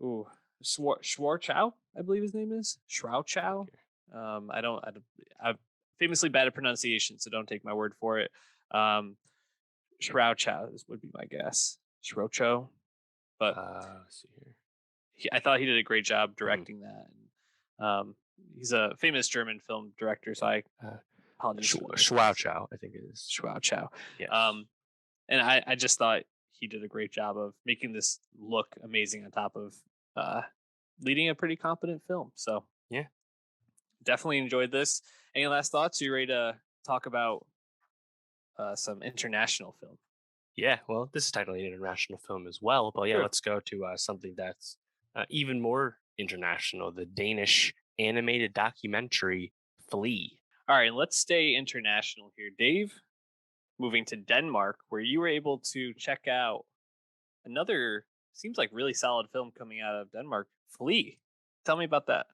Ooh, Schwarchow, I believe his name is Schrouchow. I'm famously bad at pronunciation, so don't take my word for it. Um, Schrouchow would be my guess. Schrocho, but Let's see here. I thought he did a great job Mhm. directing that. He's a famous German film director, so I Uh, apologize for the mispronunciation. Schwauchow, I think it is. Schrouchow. Yes. Um, and I just thought he did a great job of making this look amazing on top of uh, leading a pretty competent film. So Yeah. definitely enjoyed this. Any last thoughts? You ready to talk about some international film? Yeah. Well, this is technically an international film as well, but yeah, True. let's go to something that's even more international: the Danish animated documentary Flea. All right, let's stay international here. Dave, moving to Denmark, where you were able to check out another, seems like really solid film coming out of Denmark, Flea. Tell me about that.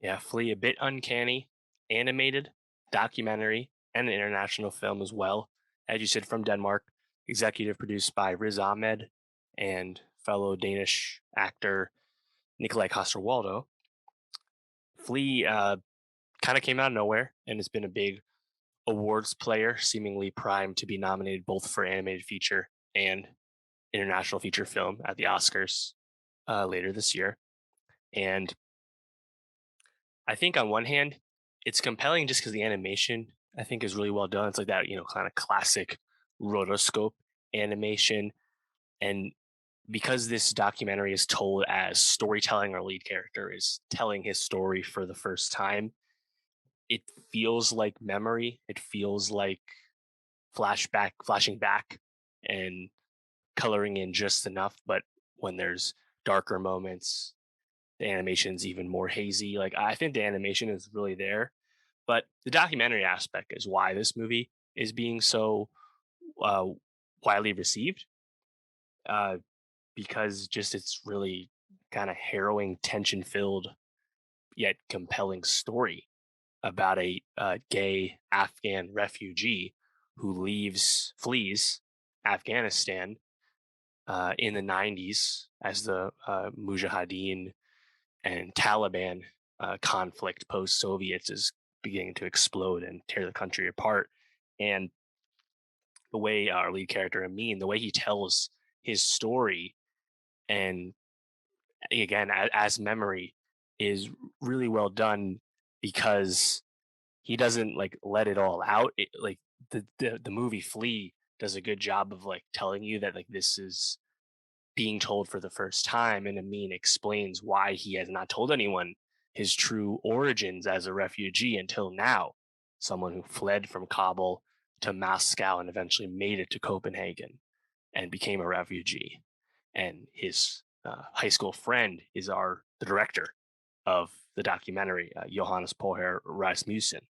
Yeah, Flea, a bit uncanny, animated, documentary, and an international film as well. As you said, from Denmark, executive produced by Riz Ahmed and fellow Danish actor Nikolai Coster-Waldau. Flea kind of came out of nowhere and has been a big awards player, seemingly primed to be nominated both for animated feature and international feature film at the Oscars later this year. And I think on one hand, it's compelling just because the animation I think is really well done. It's like that, kind of classic rotoscope animation. And because this documentary is told as storytelling, our lead character is telling his story for the first time, it feels like memory. It feels like flashing back and coloring in just enough. But when there's darker moments, the animation's even more hazy. Like I think the animation is really there, but the documentary aspect is why this movie is being so uh, widely received. Uh, because just it's really kind of harrowing, tension filled, yet compelling story about a gay Afghan refugee who flees Afghanistan in the 90s as the Mujahideen and Taliban conflict post Soviets is beginning to explode and tear the country apart. And the way our lead character Amin, the way he tells his story, and again as memory, is really well done because he doesn't like let it all out. Like the movie Flea does a good job of like telling you that like this is being told for the first time, and Amin explains why he has not told anyone his true origins as a refugee until now. Someone who fled from Kabul to Moscow and eventually made it to Copenhagen and became a refugee. And his high school friend is the director of the documentary, Johannes Poher Rasmussen.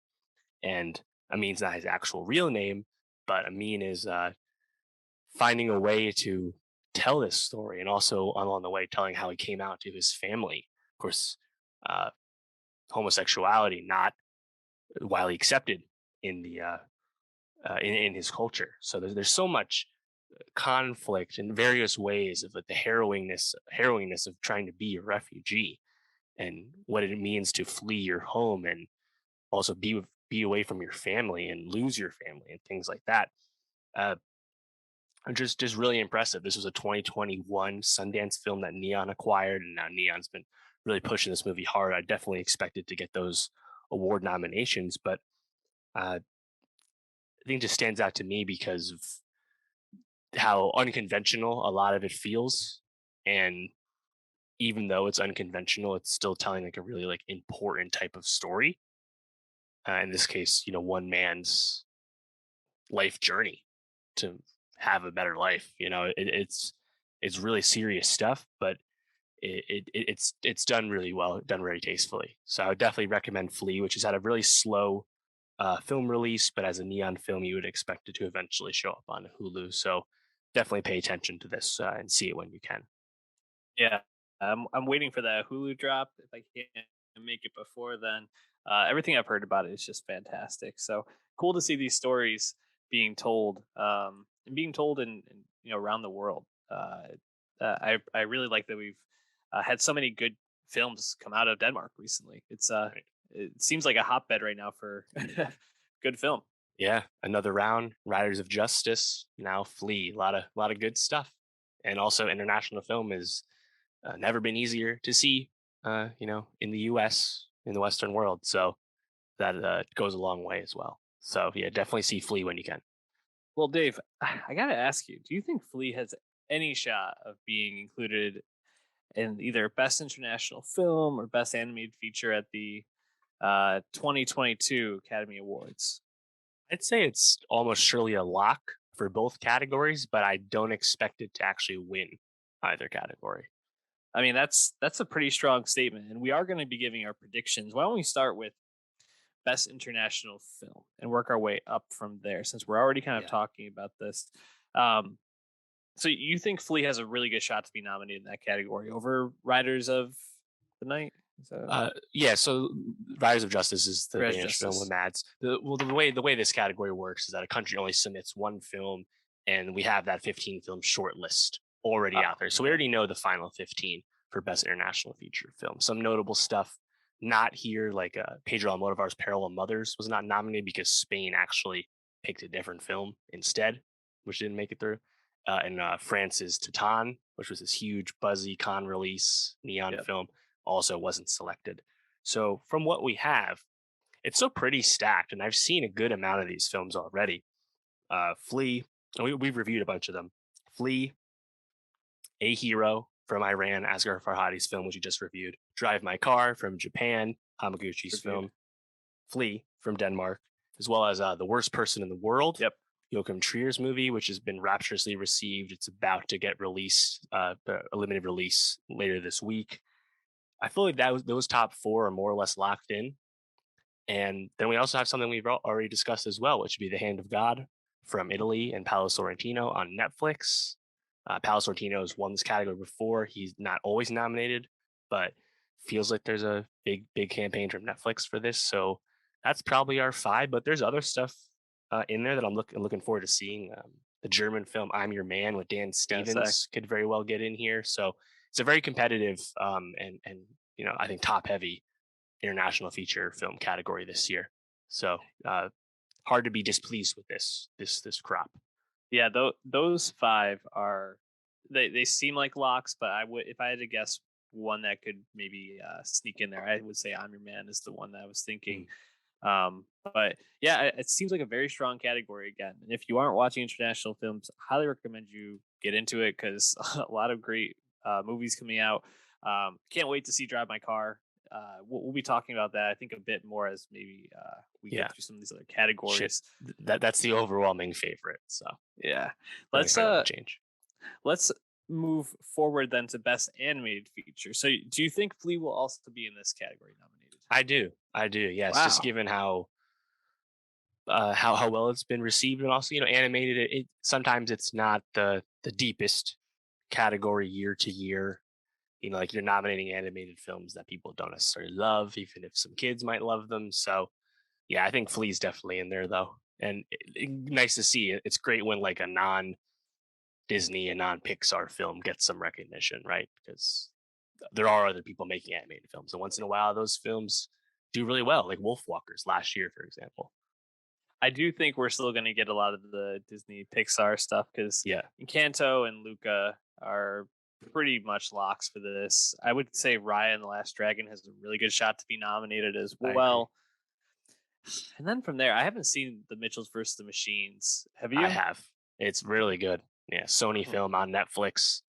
And Amin's not his actual real name, but Amin is finding a way to tell this story and also along the way telling how he came out to his family. Of course, uh, homosexuality not widely accepted in the in his culture. So there's so much conflict in various ways of like the harrowingness of trying to be a refugee and what it means to flee your home and also be away from your family and lose your family and things like that. Uh, just really impressive. This was a 2021 Sundance film that Neon acquired, and now Neon's been really pushing this movie hard. I definitely expected to get those award nominations, but I think it just stands out to me because of how unconventional a lot of it feels, and even though it's unconventional, it's still telling like a really like important type of story. In this case, one man's life journey to have a better life. It's really serious stuff, but it's done really well, done very tastefully. So I would definitely recommend Flea, which has had a really slow film release, but as a Neon film, you would expect it to eventually show up on Hulu. So definitely pay attention to this and see it when you can. Yeah, I'm waiting for that Hulu drop. If I can't make it before then, everything I've heard about it is just fantastic. So cool to see these stories being told, and being told in around the world. I really like that we've had so many good films come out of Denmark recently. It seems like a hotbed right now for good film. Yeah, another round. Riders of Justice, now Flea. A lot of good stuff, and also international film has never been easier to see. In the U.S. in the Western world, so that goes a long way as well. So yeah, definitely see Flea when you can. Well, Dave, I gotta ask you: do you think Flea has any shot of being included in either Best International Film or Best Animated Feature at the 2022 Academy Awards? I'd say it's almost surely a lock for both categories, but I don't expect it to actually win either category. I mean, that's a pretty strong statement, and we are going to be giving our predictions. Why don't we start with Best International Film and work our way up from there, since we're already kind of Yeah. talking about this. Um, so you think Flea has a really good shot to be nominated in that category over Riders of the Night? So Yeah, so Riders of Justice is the Rise Danish film with Justice. Mads. The way this category works is that a country only submits one film, and we have that 15 film short list already Oh, out there. So we okay. already know the final 15 for Best International Feature Film. Some notable stuff not here, like Pedro Almodovar's Parallel Mothers was not nominated because Spain actually picked a different film instead, which didn't make it through. And France's Titan, which was this huge buzzy con release neon Yep. film, also wasn't selected. So from what we have, it's still pretty stacked, and I've seen a good amount of these films already. Flea, we've reviewed a bunch of them. Flea, A Hero from Iran, Asghar Farhadi's film, which you just reviewed. Drive My Car from Japan, Hamaguchi's Reviewed. film. Flea from Denmark, as well as The Worst Person in the World, Yep. Joachim Trier's movie, which has been rapturously received. It's about to get released, a limited release later this week. I feel like those top four are more or less locked in. And then we also have something we've already discussed as well, which would be The Hand of God from Italy and Paolo Sorrentino on Netflix. Paolo Sorrentino has won this category before. He's not always nominated, but feels like there's a big campaign from Netflix for this. So that's probably our five. But there's other stuff in there that I'm looking forward to seeing. The German film "I'm Your Man" with Dan Gotta say. Stevens could very well get in here. So it's a very competitive and I think top heavy international feature film category this year. So hard to be displeased with this crop. Yeah, those five are they seem like locks, but I would, if I had to guess one that could maybe sneak in there, I would say "I'm Your Man" is the one that I was thinking. But yeah, it seems like a very strong category again. And if you aren't watching international films, I highly recommend you get into it because a lot of great movies coming out. Can't wait to see Drive My Car. We'll be talking about that, I think, a bit more as maybe we Yeah. get through some of these other categories. That's the overwhelming favorite. So Yeah, really let's excited about the change. let's move forward then to best animated feature. So, do you think Flea will also be in this category nominated? I do. Yes, just Wow. given how well it's been received, and also animated. It sometimes it's not the deepest category year to year. Like you're nominating animated films that people don't necessarily love, even if some kids might love them. So yeah, I think Flea's definitely in there though, and nice to see. It's great when like a non Disney and non Pixar film gets some recognition, right? Because there are other people making animated films, and once in a while, those films do really well, like Wolfwalkers last year, for example. I do think we're still going to get a lot of the Disney Pixar stuff because Yeah, Encanto and Luca are pretty much locks for this. I would say Raya and the Last Dragon has a really good shot to be nominated as I agree. well. And then from there, I haven't seen The Mitchells versus the Machines. Have I you? have. It's really good. Yeah, Sony Mhm. film on Netflix.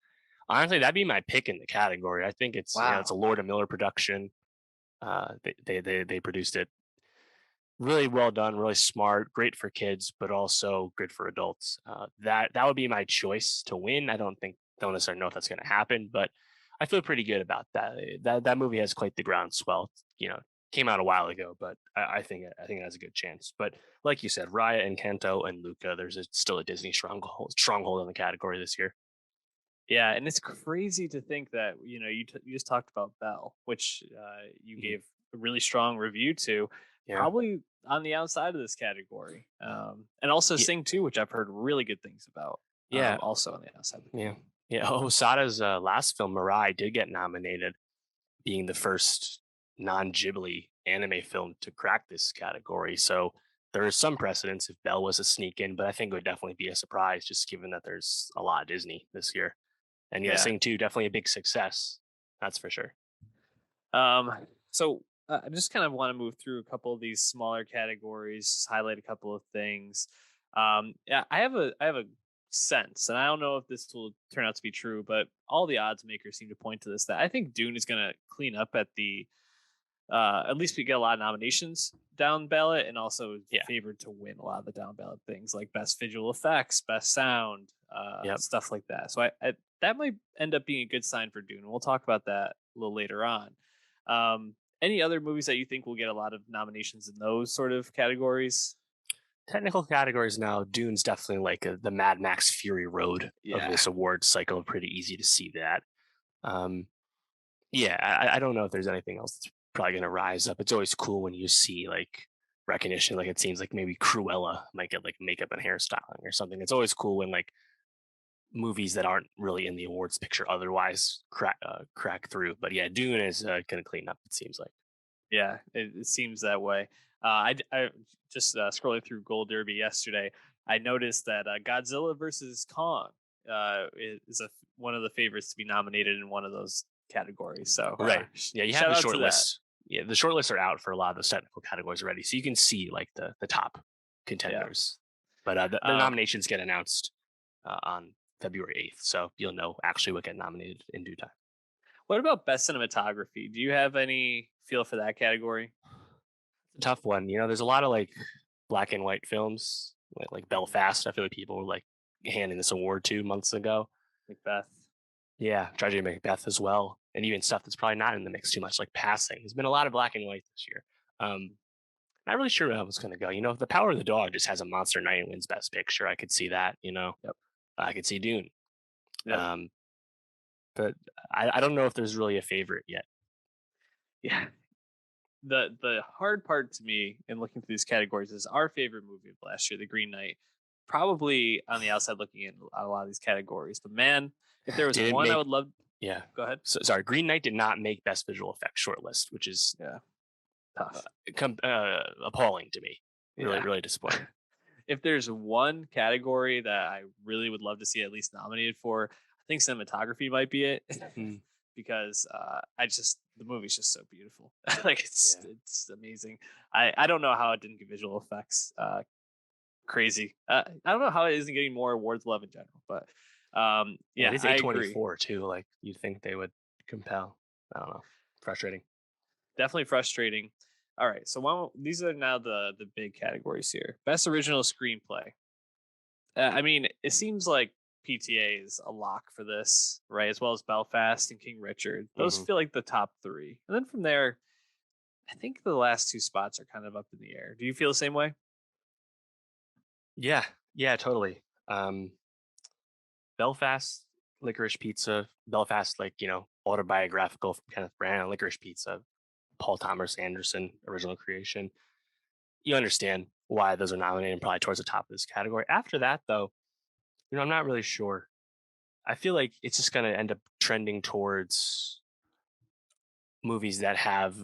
Honestly, that'd be my pick in the category. I think it's a Wow. Lord and Miller production. They produced it really well done, really smart, great for kids, but also good for adults. That would be my choice to win. Don't necessarily know if that's going to happen, but I feel pretty good about that. That movie has quite the groundswell. Came out a while ago, but I think it has a good chance. But like you said, Raya and Kanto and Luca, still a Disney stronghold in the category this year. Yeah, and it's crazy to think that you just talked about Belle, which you Mhm. gave a really strong review to, Yeah, probably on the outside of this category, and also yeah, Sing 2, which I've heard really good things about, yeah, also on the outside. yeah. Yeah, Osada's last film, Mirai, did get nominated, being the first non-Ghibli anime film to crack this category. So there is some precedence if Belle was a sneak in, but I think it would definitely be a surprise just given that there's a lot of Disney this year. And yeah, Yeah. Sing 2, definitely a big success. That's for sure. So I just kind of want to move through a couple of these smaller categories, just highlight a couple of things. Yeah, I have a sense, and I don't know if this will turn out to be true, but all the odds makers seem to point to this, that I think Dune is going to clean up at least we get a lot of nominations down ballot, and also Yeah. favored to win a lot of the down ballot things like best visual effects, best sound, Yep. stuff like that. So I that might end up being a good sign for Dune. We'll talk about that a little later on. Any other movies that you think will get a lot of nominations in those sort of categories? Technical categories now, Dune's definitely like the Mad Max Fury Road of Yeah, this award cycle. Pretty easy to see that. Um, yeah, I don't know if there's anything else that's probably going to rise up. It's always cool when you see like recognition. Like it seems like maybe Cruella might get like makeup and hairstyling or something. It's always cool when like movies that aren't really in the awards picture otherwise crack through. But yeah, Dune is going to clean up. It seems like. yeah, it seems that way. I just scrolling through Gold Derby yesterday. I noticed that Godzilla versus Kong is one of the favorites to be nominated in one of those categories. So Right. Yeah, you have shout the out short to that. list. Yeah, the short lists are out for a lot of those technical categories already, so you can see like the top Yeah. contenders. But the Um, nominations get announced on February 8th, so you'll know actually what get nominated in due time. what about best cinematography? Do you have any feel for that category? It's a tough one. You know, there's a lot of like black and white films, like Belfast. I feel like people were like handing this award to months ago. Macbeth. Yeah, Tragedy of Macbeth as well, and even stuff that's probably not in the mix too much, like Passing. There's been a lot of black and white this year. Not really sure where that was going to go. You know, if The Power of the Dog just has a monster night and wins Best Picture, I could see that. You know, Yep. I could see Dune. Yep. Um, but I don't know if there's really a favorite yet. Yeah. The hard part to me in looking through these categories is our favorite movie of last year, The Green Knight. Probably on the outside looking in a lot of these categories, but man, if there was Did it one I make? would love, Yeah. go ahead. So, sorry, Green Knight did not make Best Visual Effects shortlist, which is Yeah, tough. appalling to me. Really, Yeah. really disappointing. If there's one category that I really would love to see at least nominated for, I think cinematography might be it. Hmm. Because the movie's just so beautiful. Like Yeah. it's amazing. I don't know how it didn't get visual effects crazy. I don't know how it isn't getting more awards love in general, but Yeah, it yeah, is I agree. A24 too. Like you'd think they would compel. I don't know. Frustrating. Definitely frustrating. All right, so these are now the big categories here. Best original screenplay. I mean, it seems like PTA is a lock for this, right? As well as Belfast and King Richard. Those Hmm. feel like the top three, and then from there, I think the last two spots are kind of up in the air. Do you feel the same way? Yeah, yeah, totally. Um, Belfast, Licorice Pizza, Belfast, like, autobiographical from Kenneth Branagh, Licorice Pizza, Paul Thomas Anderson, original creation. You understand why those are nominated probably towards the top of this category. After that, though, I'm not really sure. I feel like it's just going to end up trending towards movies that have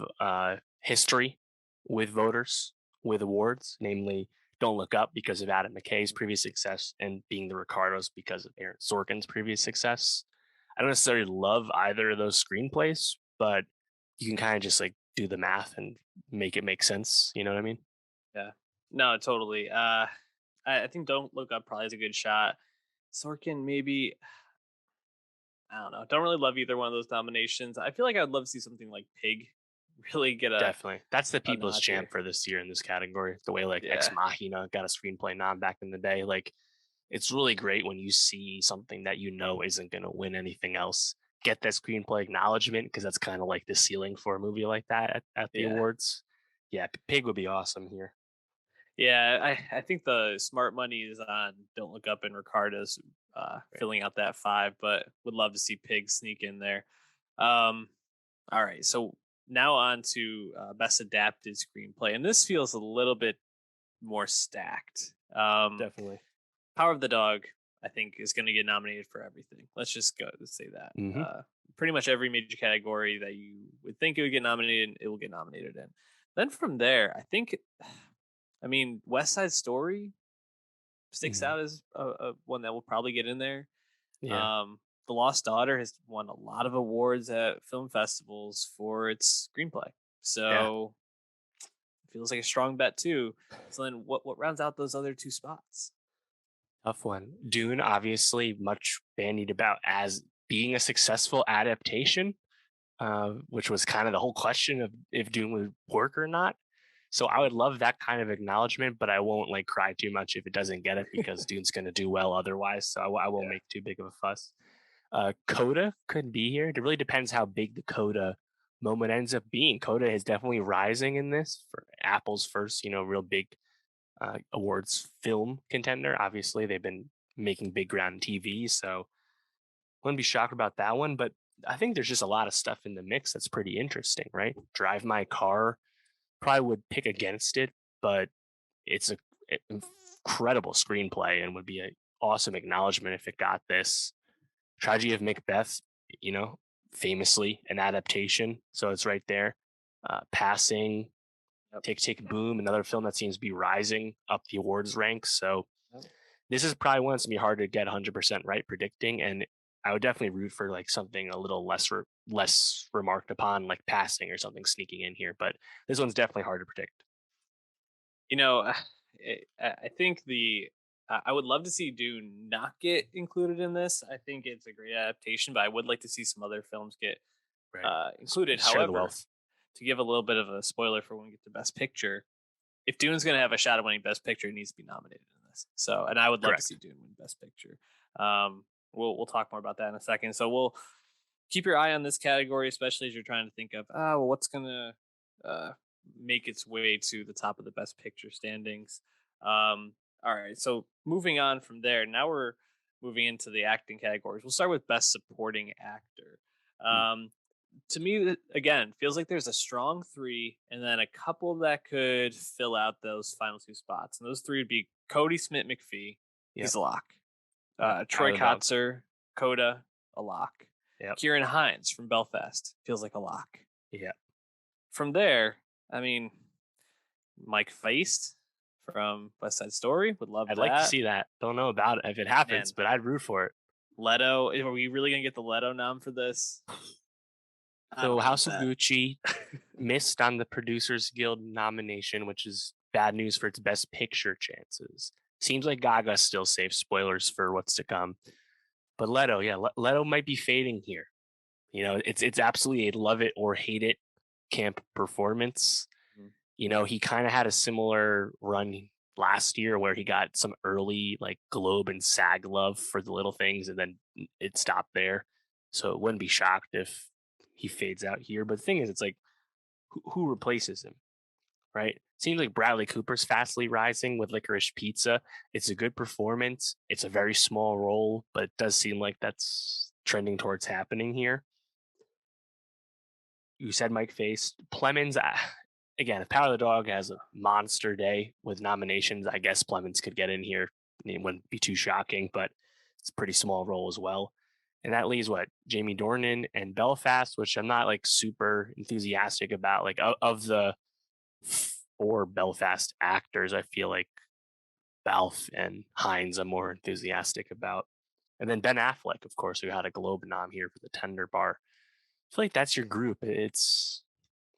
history with voters, with awards, namely Don't Look Up because of Adam McKay's previous success and Being the Ricardos because of Aaron Sorkin's previous success. I don't necessarily love either of those screenplays, but you can kind of just like do the math and make it make sense. You know what I mean? Yeah. No, totally. I think Don't Look Up probably is a good shot. Sorkin, maybe. I don't know. Don't really love either one of those nominations. I feel like I'd love to see something like Pig really get Definitely. That's the a people's nod champ here. for this year in this category. The way like Ex Yeah. Machina got a screenplay nom back in the day. Like it's really great when you see something that isn't going to win anything else get that screenplay acknowledgement because that's kind of like the ceiling for a movie like that at the Yeah. awards. Yeah, Pig would be awesome here. Yeah. I think the smart money is on Don't Look Up and Ricardo's Right. filling out that five, but would love to see Pig sneak in there. Um, all right. So now on to best adapted screenplay. And this feels a little bit more stacked. Definitely. Power of the Dog. I think is going to get nominated for everything. Let's just go say that. Hmm. Pretty much every major category that you would think it would get nominated, it will get nominated in. Then from there, I think, I mean, West Side Story sticks Hmm. out as a one that will probably get in there. Yeah. Um, The Lost Daughter has won a lot of awards at film festivals for its screenplay, Yeah. so it feels like a strong bet too. So then, what rounds out those other two spots? Tough one. Dune, obviously, much bandied about as being a successful adaptation, which was kind of the whole question of if Dune would work or not. So I would love that kind of acknowledgement, but I won't like cry too much if it doesn't get it because Dune's going to do well otherwise. So I won't Yeah. make too big of a fuss. Coda could be here. It really depends how big the Coda moment ends up being. Coda is definitely rising in this for Apple's first, real big awards film contender. Obviously, they've been making big ground TV, so wouldn't be shocked about that one. But I think there's just a lot of stuff in the mix that's pretty interesting, right? Drive My Car probably would pick against it, but it's a incredible screenplay and would be an awesome acknowledgement if it got this. Tragedy of Macbeth, you know, famously an adaptation, so it's right there. Passing, Yep. Tick Tick Boom, another film that seems to be rising up the awards ranks. So Yep. this is probably one that's gonna be hard to get 100% right predicting, and I would definitely root for like something a little less remarked upon, like Passing or something sneaking in here. But this one's definitely hard to predict. You know, I think I would love to see Dune not get included in this. I think it's a great adaptation, but I would like to see some other films get Right. included. Share the However, wealth. to give a little bit of a spoiler for when we get to Best Picture, if Dune's going to have a shot at winning Best Picture, it needs to be nominated in this. So, and I would love to see Correct. Dune win Best Picture. We'll talk more about that in a second. So we'll keep your eye on this category, especially as you're trying to think of what's going to make its way to the top of the Best Picture standings. All right, so moving on from there, now we're moving into the acting categories. We'll start with Best Supporting Actor. Hmm. To me, again, feels like there's a strong three, and then a couple that could fill out those final two spots. And those three would be Cody Smith McPhee, Yep. he's a lock. Yep. Troy Out of doubt. Kotzer, Coda, a lock. Yep. Kieran Hines from Belfast feels like a lock. Yeah. From there, I mean, Mike Feist from West Side Story would love I'd like to that. see that. Don't know about it if it happens, And but I'd root for it. Leto, are we really gonna get the Leto nom for this? I So don't want House of that. Gucci missed on the Producers Guild nomination, which is bad news for its Best Picture chances. Seems like Gaga still safe. Spoilers for what's to come. But Leto, yeah, Leto might be fading here. It's absolutely a love it or hate it camp performance. Mhm. He kind of had a similar run last year where he got some early like Globe and SAG love for the little things, and then it stopped there. So it wouldn't be shocked if he fades out here. But the thing is, it's like who replaces him, right? Seems like Bradley Cooper's fastly rising with Licorice Pizza. It's a good performance. It's a very small role, but it does seem like that's trending towards happening here. You said Mike Face. Plemons, again, if Power of the Dog has a monster day with nominations, I guess Plemons could get in here. It wouldn't be too shocking, but it's a pretty small role as well. And that leaves what? Jamie Dornan and Belfast, which I'm not like super enthusiastic about. Like of the four Belfast actors, I feel like Balfe and Hines I'm more enthusiastic about. And then Ben Affleck, of course, who had a Globe nom here for the Tender Bar. I feel like that's your group. It's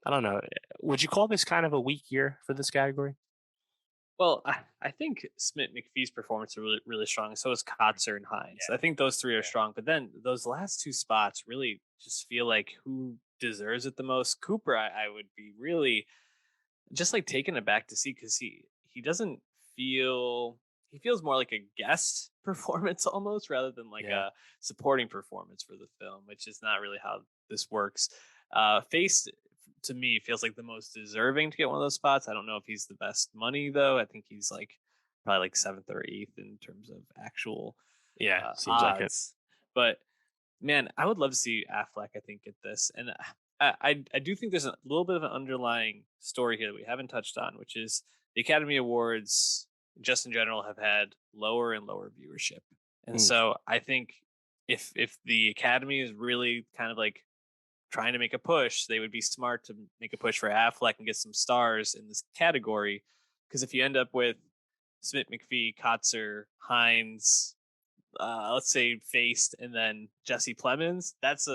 I don't know. Would you call this kind of a weak year for this category? Well, I think Smith McPhee's performance are really, really strong. So is Kotzer and Hines. I think those three are Yeah. strong. But then those last two spots really just feel like who deserves it the most. Cooper, I would be really just like taken aback to see because he doesn't feel he feels more like a guest performance almost rather than like Yeah. a supporting performance for the film, which is not really how this works. Face to me feels like the most deserving to get one of those spots. I don't know if he's the best money though. I think he's like probably like seventh or eighth in terms of actual Yeah. Seems like it. odds. But man, I would love to see Affleck. I think at this, and I do think there's a little bit of an underlying story here that we haven't touched on, which is the Academy Awards just in general have had lower and lower viewership And so I think if the Academy is really kind of like trying to make a push, they would be smart to make a push for Affleck and get some stars in this category. Because if you end up with Smith McPhee, Kotzer, Hines, let's say Faced, and then Jesse Plemons, that's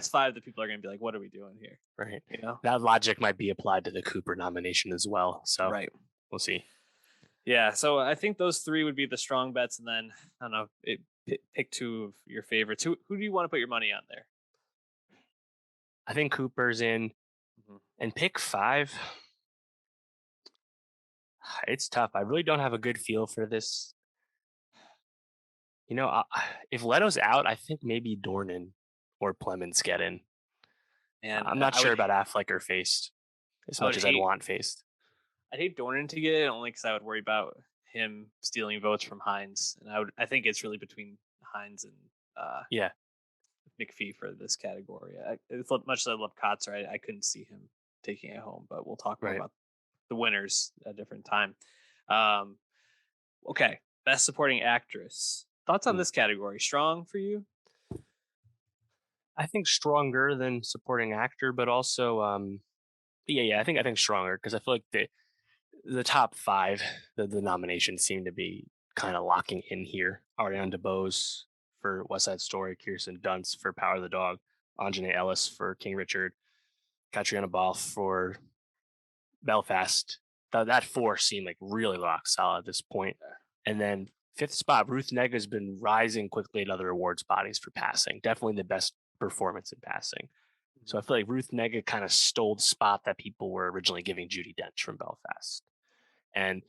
five that people are going to be like, what are we doing here? Right. You know, that logic might be applied to the Cooper nomination as well. So right. We'll see. Yeah. So I think those three would be the strong bets. And then, I don't know, pick two of your favorites. Who do you want to put your money on there? I think Cooper's in. And pick five. It's tough. I really don't have a good feel for this. If Leto's out, I think maybe Dornan or Plemons get in. And I'm not sure about Affleck or Faced as much as I'd want Faced. I'd hate Dornan to get it only because I would worry about him stealing votes from Hines, and I think it's really between Hines and McPhee for this category. As much as I love Kotzer, I couldn't see him taking it home, but we'll talk more about the winners at a different time. Okay, best supporting actress. Thoughts on this category? Strong for you? I think stronger than supporting actor, but also I think stronger, because I feel like the top five, the nominations seem to be kind of locking in here. Ariana DeBose for West Side Story, Kirsten Dunst for Power of the Dog, Anjanae Ellis for King Richard, Catriona Balfe for Belfast. That four seemed like really rock solid at this point. And then fifth spot, Ruth Negga has been rising quickly in other awards bodies for passing. Definitely the best performance in passing. So I feel like Ruth Negga kind of stole the spot that people were originally giving Judi Dench from Belfast. And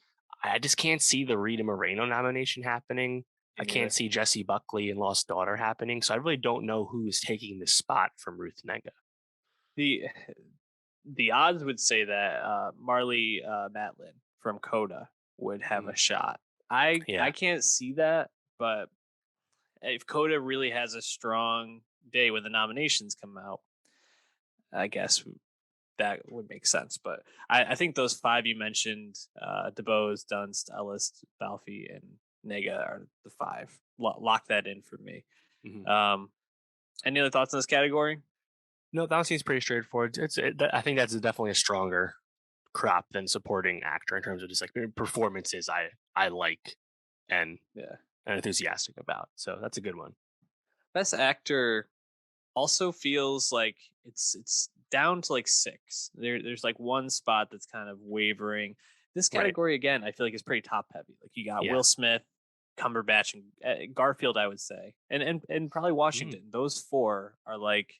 I just can't see the Rita Moreno nomination happening. I can't see Jessie Buckley and Lost Daughter happening. So I really don't know who is taking this spot from Ruth Negga. The odds would say that Marlee Matlin from Coda would have a shot. I can't see that, but if Coda really has a strong day when the nominations come out, I guess that would make sense. But I think those five you mentioned, DeBose, Dunst, Ellis, Balfe, and Negga are the five. Lock that in for me. Any other thoughts on this category? No, that seems pretty straightforward. I think that's definitely a stronger crop than supporting actor in terms of just like performances I like and enthusiastic about. So that's a good one. Best actor also feels like it's down to like six. There's like one spot that's kind of wavering. This category again, I feel like is pretty top heavy. Like you got Will Smith, Cumberbatch, and Garfield, I would say, and probably Washington. Those four are like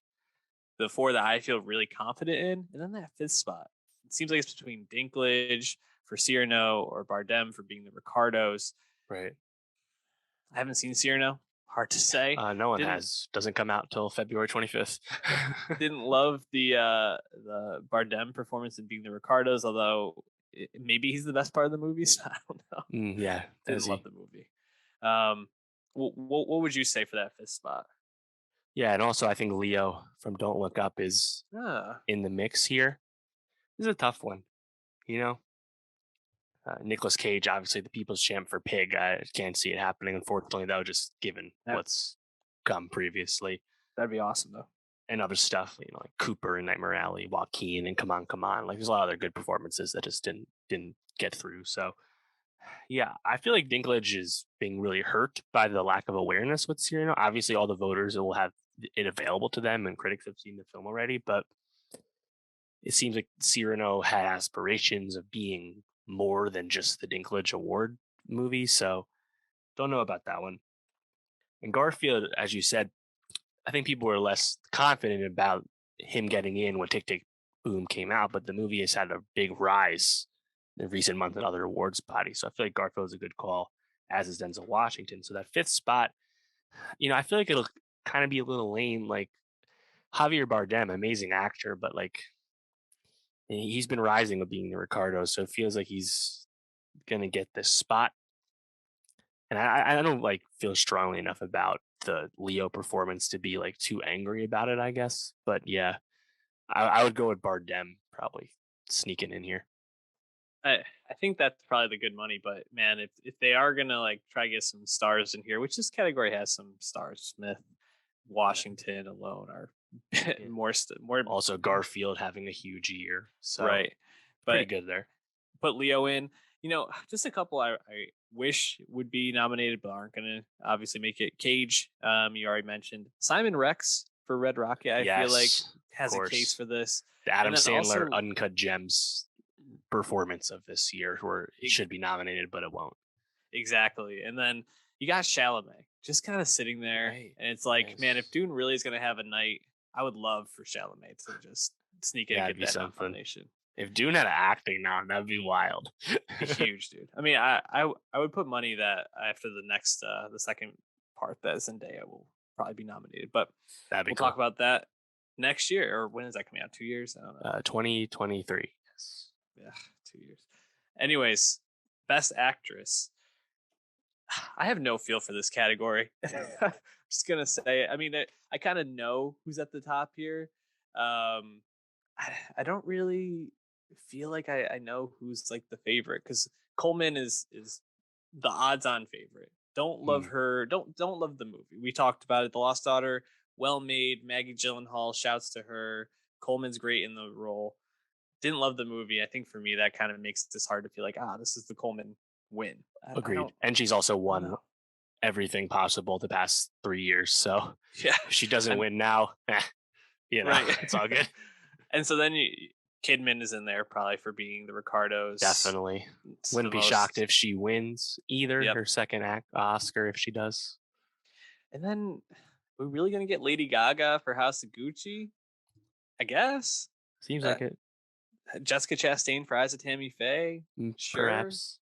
the four that I feel really confident in. And then that fifth spot, it seems like it's between Dinklage for Cyrano or Bardem for Being the Ricardos. Right. I haven't seen Cyrano. Hard to say. No one has. Doesn't come out till February 25th. Didn't love the Bardem performance in Being the Ricardos, although maybe he's the best part of the movie. So I don't know. Didn't love the movie. What would you say for that fifth spot? Yeah, and also I think Leo from Don't Look Up is in the mix here. This is a tough one, Nicolas Cage, obviously the people's champ for Pig. I can't see it happening, unfortunately, though, just given what's come previously. That'd be awesome, though. And other stuff, like Cooper and Nightmare Alley, Joaquin, and Come On. Like there's a lot of other good performances that just didn't get through. So yeah, I feel like Dinklage is being really hurt by the lack of awareness with Cyrano. Obviously, all the voters will have it available to them, and critics have seen the film already. But it seems like Cyrano had aspirations of being more than just the Dinklage Award movie. So don't know about that one. And Garfield, as you said, I think people were less confident about him getting in when Tick Tick Boom came out, but the movie has had a big rise in recent months in other awards bodies. So I feel like Garfield is a good call, as is Denzel Washington. So that fifth spot, I feel like it'll kind of be a little lame. Like Javier Bardem, amazing actor, but like he's been rising with Being the Ricardo, so it feels like he's gonna get this spot. And I don't like feel strongly enough about the Leo performance to be like too angry about it, I guess. But yeah, I would go with Bardem probably sneaking in here. I I think that's probably the good money, but man, if they are gonna like try to get some stars in here, which this category has some stars, Smith, Yeah. Washington alone are Yeah. more Also, Garfield having a huge year, so right, pretty but good there. put Leo in. Just a couple I wish would be nominated, but aren't gonna obviously make it. Cage, you already mentioned Simon Rex for Red Rocket. I feel like Yes, of has a case course. for this, The and Adam then Sandler also Uncut Gems performance of this year, where it should be nominated, but it won't. exactly. And then you got Chalamet just kind of sitting there. Right. And it's like, man, if Yes. Dune really is going to have a night, I would love for Chalamet to just sneak in and That'd get be that something. nomination. If Dune had an acting now, that'd be wild. Be huge, dude. I mean, I would put money that after the second part that Zendaya will probably be nominated. But That'd be we'll cool. talk about that next year. Or when is that coming out? 2 years? I don't know. 2023. Yes. Yeah, 2 years. Anyways, best actress. I have no feel for this category. I'm just gonna say it. I mean, I kind of know who's at the top here. I don't really feel like I know who's like the favorite because Coleman is the odds-on favorite. Don't love Mm. her. Don't love the movie. We talked about it. The Lost Daughter, well made. Maggie Gyllenhaal, shouts to her. Coleman's great in the role. Didn't love the movie. I think for me that kind of makes this hard to feel like this is the Coleman win. I Agreed. don't. And she's also I don't won know. everything possible the past 3 years. So Yeah, if she doesn't and win now, right. it's all good. And so then Kidman is in there probably for being the Ricardos. Definitely. It's Wouldn't the be shocked most. if she wins either Yep. her second Oscar if she does. And then we're really gonna get Lady Gaga for House of Gucci, I guess. Seems like it. Jessica Chastain for Eyes of Tammy Faye, sure. Perhaps.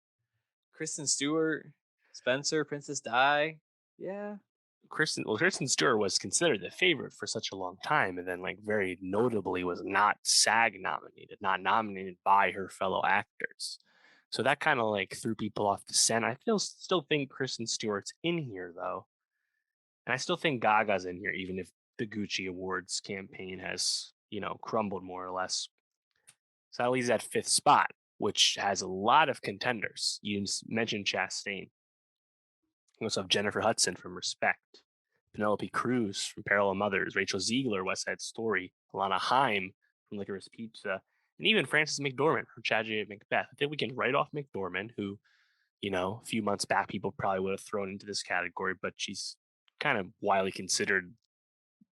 Kristen Stewart, Spencer, Princess Di, yeah. Kristen Stewart was considered the favorite for such a long time, and then like very notably was not SAG nominated, not nominated by her fellow actors. So that kind of like threw people off the scent. I still think Kristen Stewart's in here though, and I still think Gaga's in here, even if the Gucci Awards campaign has crumbled more or less. So that leaves that fifth spot, which has a lot of contenders. You mentioned Chastain. We also have Jennifer Hudson from Respect, Penelope Cruz from Parallel Mothers, Rachel Ziegler, West Side Story, Alana Haim from Licorice Pizza, and even Frances McDormand from Tragedy of Macbeth. I think we can write off McDormand, who, a few months back people probably would have thrown into this category, but she's kind of widely considered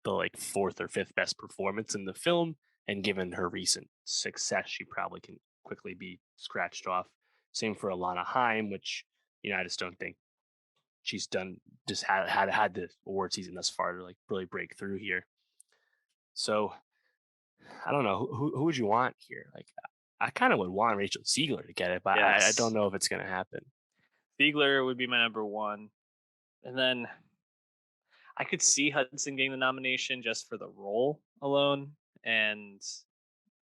the like fourth or fifth best performance in the film, and given her recent success, she probably can quickly be scratched off. Same for Alana Haim, which I just don't think she's done. Just had the award season thus far to like really break through here. So I don't know who would you want here. Like I kind of would want Rachel Ziegler to get it, but I don't know if it's gonna happen. Ziegler would be my number one, and then I could see Hudson getting the nomination just for the role alone, and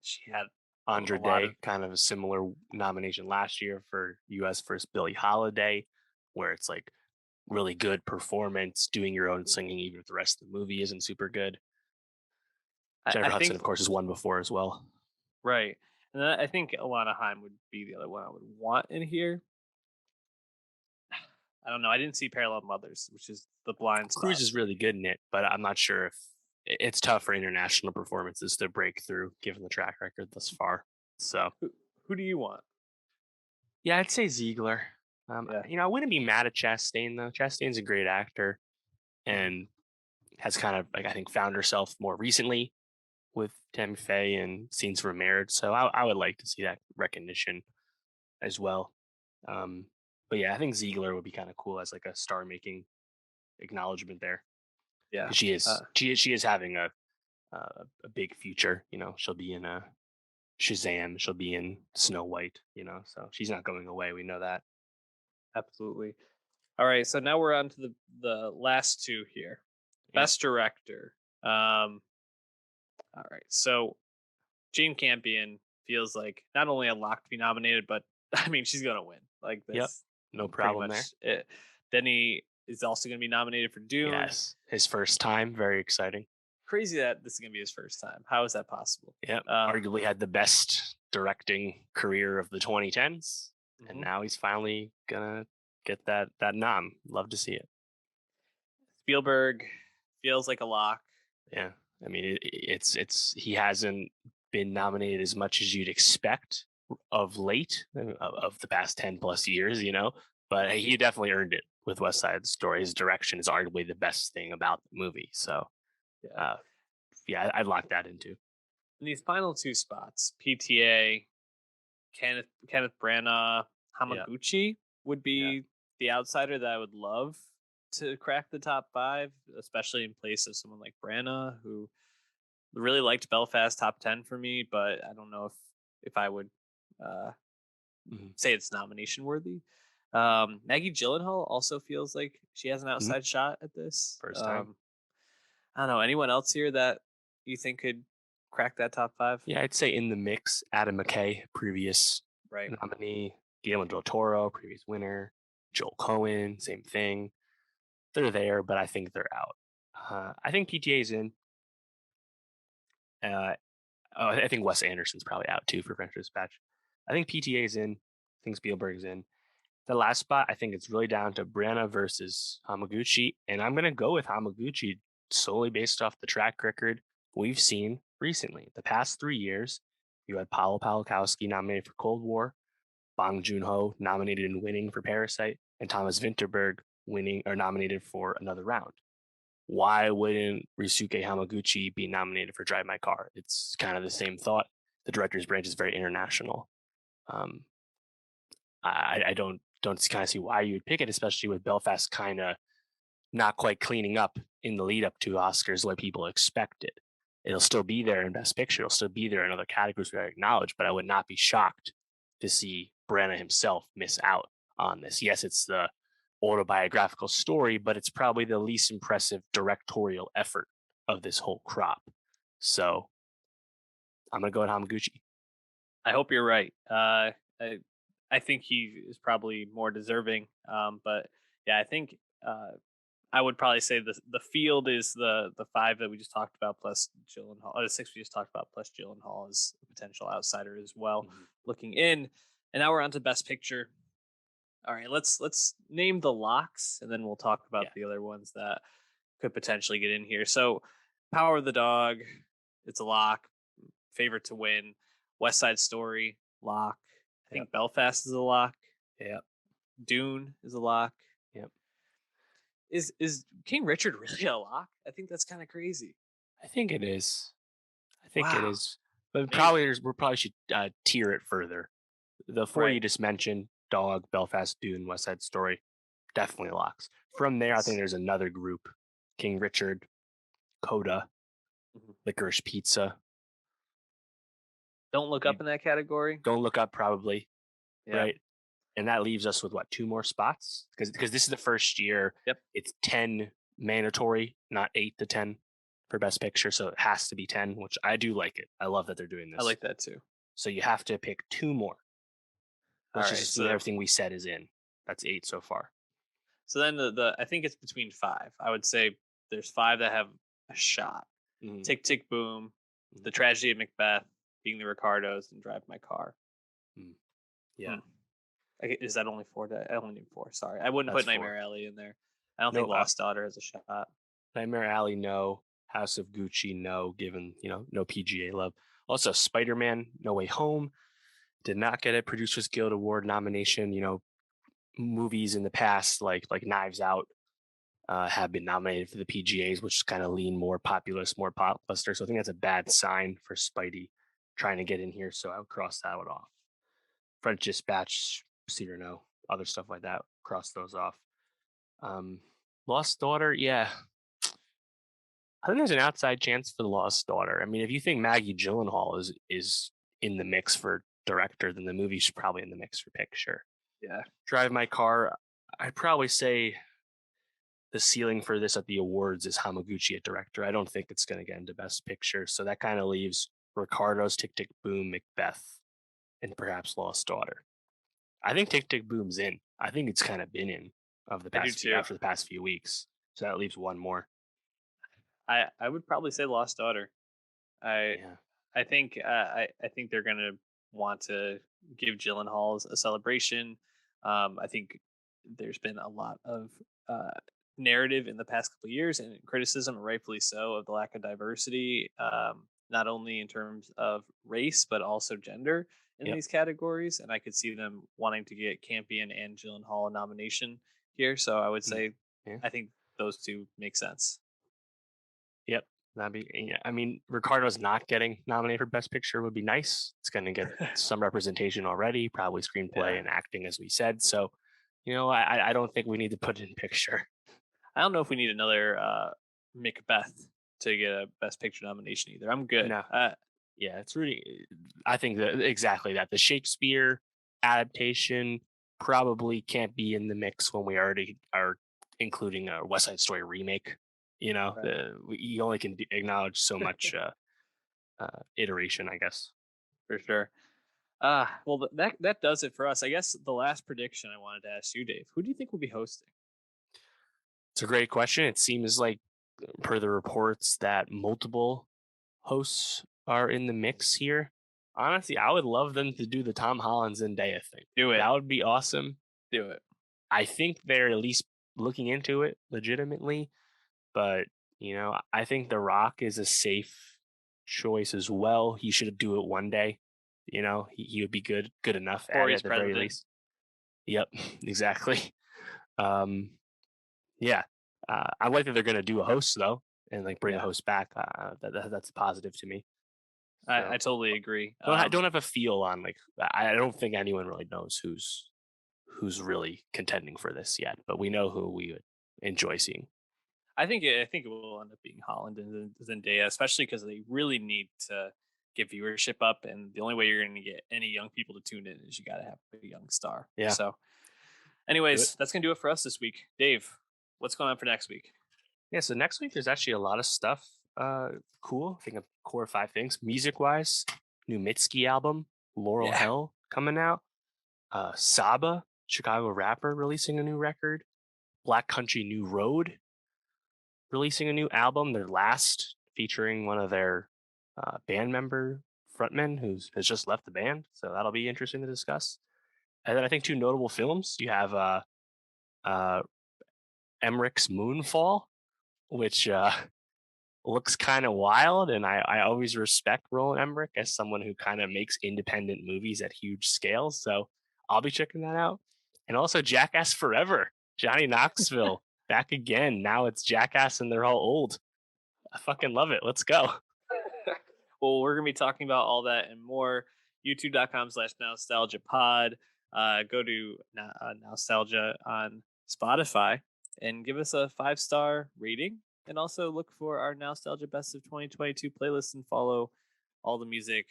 she had Andra a lot Day, of kind of a similar nomination last year for U.S. First Billie Holiday, where it's like really good performance, doing your own singing, even if the rest of the movie isn't super good. Jennifer Hudson, of course, has won before as well. Right. And then I think Alana Haim would be the other one I would want in here. I don't know. I didn't see Parallel Mothers, which is the blind spot. Cruz is really good in it, but I'm not sure if it's tough for international performances to break through given the track record thus far. So who do you want? Yeah, I'd say Ziegler. I wouldn't be mad at Chastain though. Chastain's a great actor and has kind of like I think found herself more recently with Tammy Faye and Scenes from a Marriage. So I would like to see that recognition as well. But yeah, I think Ziegler would be kind of cool as like a star-making acknowledgement there. Yeah, she is having a big future. She'll be in a Shazam. She'll be in Snow White. So she's not going away. We know that. Absolutely. All right, so now we're on to the last two here. Best director. All right, so Jane Campion feels like not only a lock to be nominated, but I mean she's gonna win. Like this, yep, no problem there. Denny is also gonna be nominated for Dune. Yes, his first time, very exciting. crazy that this is gonna be his first time. How is that possible? Yeah, arguably had the best directing career of the 2010s, and Mhm. now he's finally gonna get that nom. Love to see it. Spielberg feels like a lock. Yeah, I mean, it's he hasn't been nominated as much as you'd expect of late of the past 10+ years, but he definitely earned it with West Side Story. His direction is arguably the best thing about the movie. So, Yeah. yeah, I'd lock that into. In these final two spots, PTA, Kenneth Branagh, Yeah. Hamaguchi would be the outsider that I would love to crack the top 5, especially in place of someone like Branagh, who really liked Belfast top 10 for me, but I don't know if I would uh, say it's nomination worthy. Maggie Gyllenhaal also feels like she has an outside shot at this. First time. I don't know. Anyone else here that you think could crack that top 5? Yeah, I'd say in the mix, Adam McKay, previous nominee, Guillermo del Toro, previous winner, Joel Cohen, same thing. They're there, but I think they're out. I think PTA's in. I think Wes Anderson's probably out too for French Dispatch. I think PTA's in. I think Spielberg's in. The last spot, I think it's really down to Branagh versus Hamaguchi, and I'm going to go with Hamaguchi solely based off the track record we've seen recently. The past 3 years, you had Paolo Pawlikowski nominated for Cold War, Bong Joon-ho nominated and winning for Parasite, and Thomas Vinterberg winning or nominated for Another Round. Why wouldn't Ryusuke Hamaguchi be nominated for Drive My Car? It's kind of the same thought. The director's branch is very international. I don't kind of see why you would pick it, especially with Belfast kind of not quite cleaning up in the lead up to Oscars like people expected. It'll still be there in Best Picture. It'll still be there in other categories we acknowledge, but I would not be shocked to see Branagh himself miss out on this. Yes, it's the autobiographical story, but it's probably the least impressive directorial effort of this whole crop. So I'm going to go with Hamaguchi. I hope you're right. I think he is probably more deserving. But yeah, I think I would probably say the field is the 5 that we just talked about plus Gyllenhaal, or the 6 we just talked about plus Gyllenhaal is a potential outsider as well. Looking in, and now we're on to Best Picture. All right, let's name the locks, and then we'll talk about the other ones that could potentially get in here. So, Power of the Dog, it's a lock. Favorite to win. West Side Story, lock. I think Belfast is a lock. Yep. Dune is a lock. Yep. Is King Richard really a lock? I think that's kind of crazy. I think it is. It is. But we probably should tier it further. The 4 you just mentioned, Dog, Belfast, Dune, West Side Story, definitely locks. From there, I think there's another group. King Richard, Coda, Licorice Pizza. Don't Look Up in that category? Don't Look Up, probably. Yeah. Right? And that leaves us with, 2 more spots? Because this is the first year. Yep. It's 10 mandatory, not 8 to 10 for Best Picture. So it has to be 10, which I do like it. I love that they're doing this. I like that too. So you have to pick 2 more. Which is so everything we said is in. That's 8 so far. So then the I think it's between 5. I would say there's 5 that have a shot. Tick, Tick, Boom, The Tragedy of Macbeth, Being the Ricardos, and Drive My Car. Yeah. Is that only 4? I only need 4. Sorry. I wouldn't put Nightmare Alley in there. I don't think Lost Daughter has a shot. Nightmare Alley, no. House of Gucci, no, given, no PGA love. Also, Spider-Man, No Way Home did not get a Producers Guild Award nomination. Movies in the past, like Knives Out, have been nominated for the PGAs, which kind of lean more populist, more blockbuster. So I think that's a bad sign for Spidey trying to get in here. So I would cross that one off. French Dispatch, Cyrano, other stuff like that, cross those off. Lost Daughter, yeah. I think there's an outside chance for The Lost Daughter. I mean, if you think Maggie Gyllenhaal is in the mix for director, then the movie's probably in the mix for picture. Yeah. Drive My Car, I'd probably say the ceiling for this at the awards is Hamaguchi at director. I don't think it's going to get into Best Picture. So that kind of leaves Ricardo's Tick, Tick, Boom, Macbeth, and perhaps Lost Daughter. I think Tick, Tick, Boom's in. I think it's kind of been in after the past few weeks. So that leaves 1 more. I would probably say Lost Daughter. I Yeah. I think they're gonna want to give Gyllenhaal a celebration. I think there's been a lot of uh, narrative in the past couple of years and criticism, rightfully so, of the lack of diversity, not only in terms of race but also gender in Yep. these categories. And I could see them wanting to get Campion and Gyllenhaal a nomination here. So I would Mm. say Yeah. I think those two make sense. Yep. That'd be. Yeah, I mean, Ricardo's not getting nominated for Best Picture would be nice. It's going to get some representation already, probably screenplay Yeah. and acting, as we said. So, I don't think we need to put it in picture. I don't know if we need another Macbeth to get a Best Picture nomination either. I'm good. No. Yeah, it's really. I think that exactly that the Shakespeare adaptation probably can't be in the mix when we already are including a West Side Story remake. Right. You only can acknowledge so much iteration, I guess. For sure. Well, that does it for us. I guess the last prediction I wanted to ask you, Dave. Who do you think will be hosting? It's a great question. It seems like, per the reports, that multiple hosts are in the mix here. Honestly, I would love them to do the Tom Holland Zendaya thing. Do it. That would be awesome. Do it. I think they're at least looking into it legitimately, but I think The Rock is a safe choice as well. He should do it one day. He would be good enough Or at it he's at the very president. least. Yep, exactly. Um, yeah, I like that they're going to do a host though, and like bring a Yeah, host back. That's a positive to me. I So totally agree. don't have a feel on like I don't think anyone really knows who's really contending for this yet, but we know who we would enjoy seeing. I think it will end up being Holland and Zendaya, especially because they really need to get viewership up, and the only way you're going to get any young people to tune in is you got to have a young star. Yeah, So, do it. anyways, that's going to do it for us this week. Dave, what's going on for next week? Yeah, so next week there's actually a lot of stuff cool. I think of core five things. Music wise, new Mitski album, Laurel Yeah, Hell coming out. Saba, Chicago rapper, releasing a new record. Black Country New Road releasing a new album, their last, featuring one of their band member frontmen who has just left the band. So that'll be interesting to discuss. And then I think two notable films. You have uh, Emmerich's Moonfall, which looks kind of wild, and I always respect Roland Emmerich as someone who kind of makes independent movies at huge scales. So I'll be checking that out. And also Jackass Forever, Johnny Knoxville back again. Now it's Jackass and they're all old. I fucking love it. Let's go. well, we're going to be talking about all that and more. YouTube.com/nostalgia pod. Go to Nostalgia on Spotify and give us a 5-star rating. And also look for our Nostalgia Best of 2022 playlist and follow all the music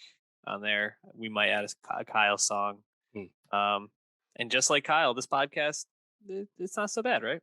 on there. We might add a Kyle song. Hmm. And just like Kyle, this podcast, it's not so bad, right?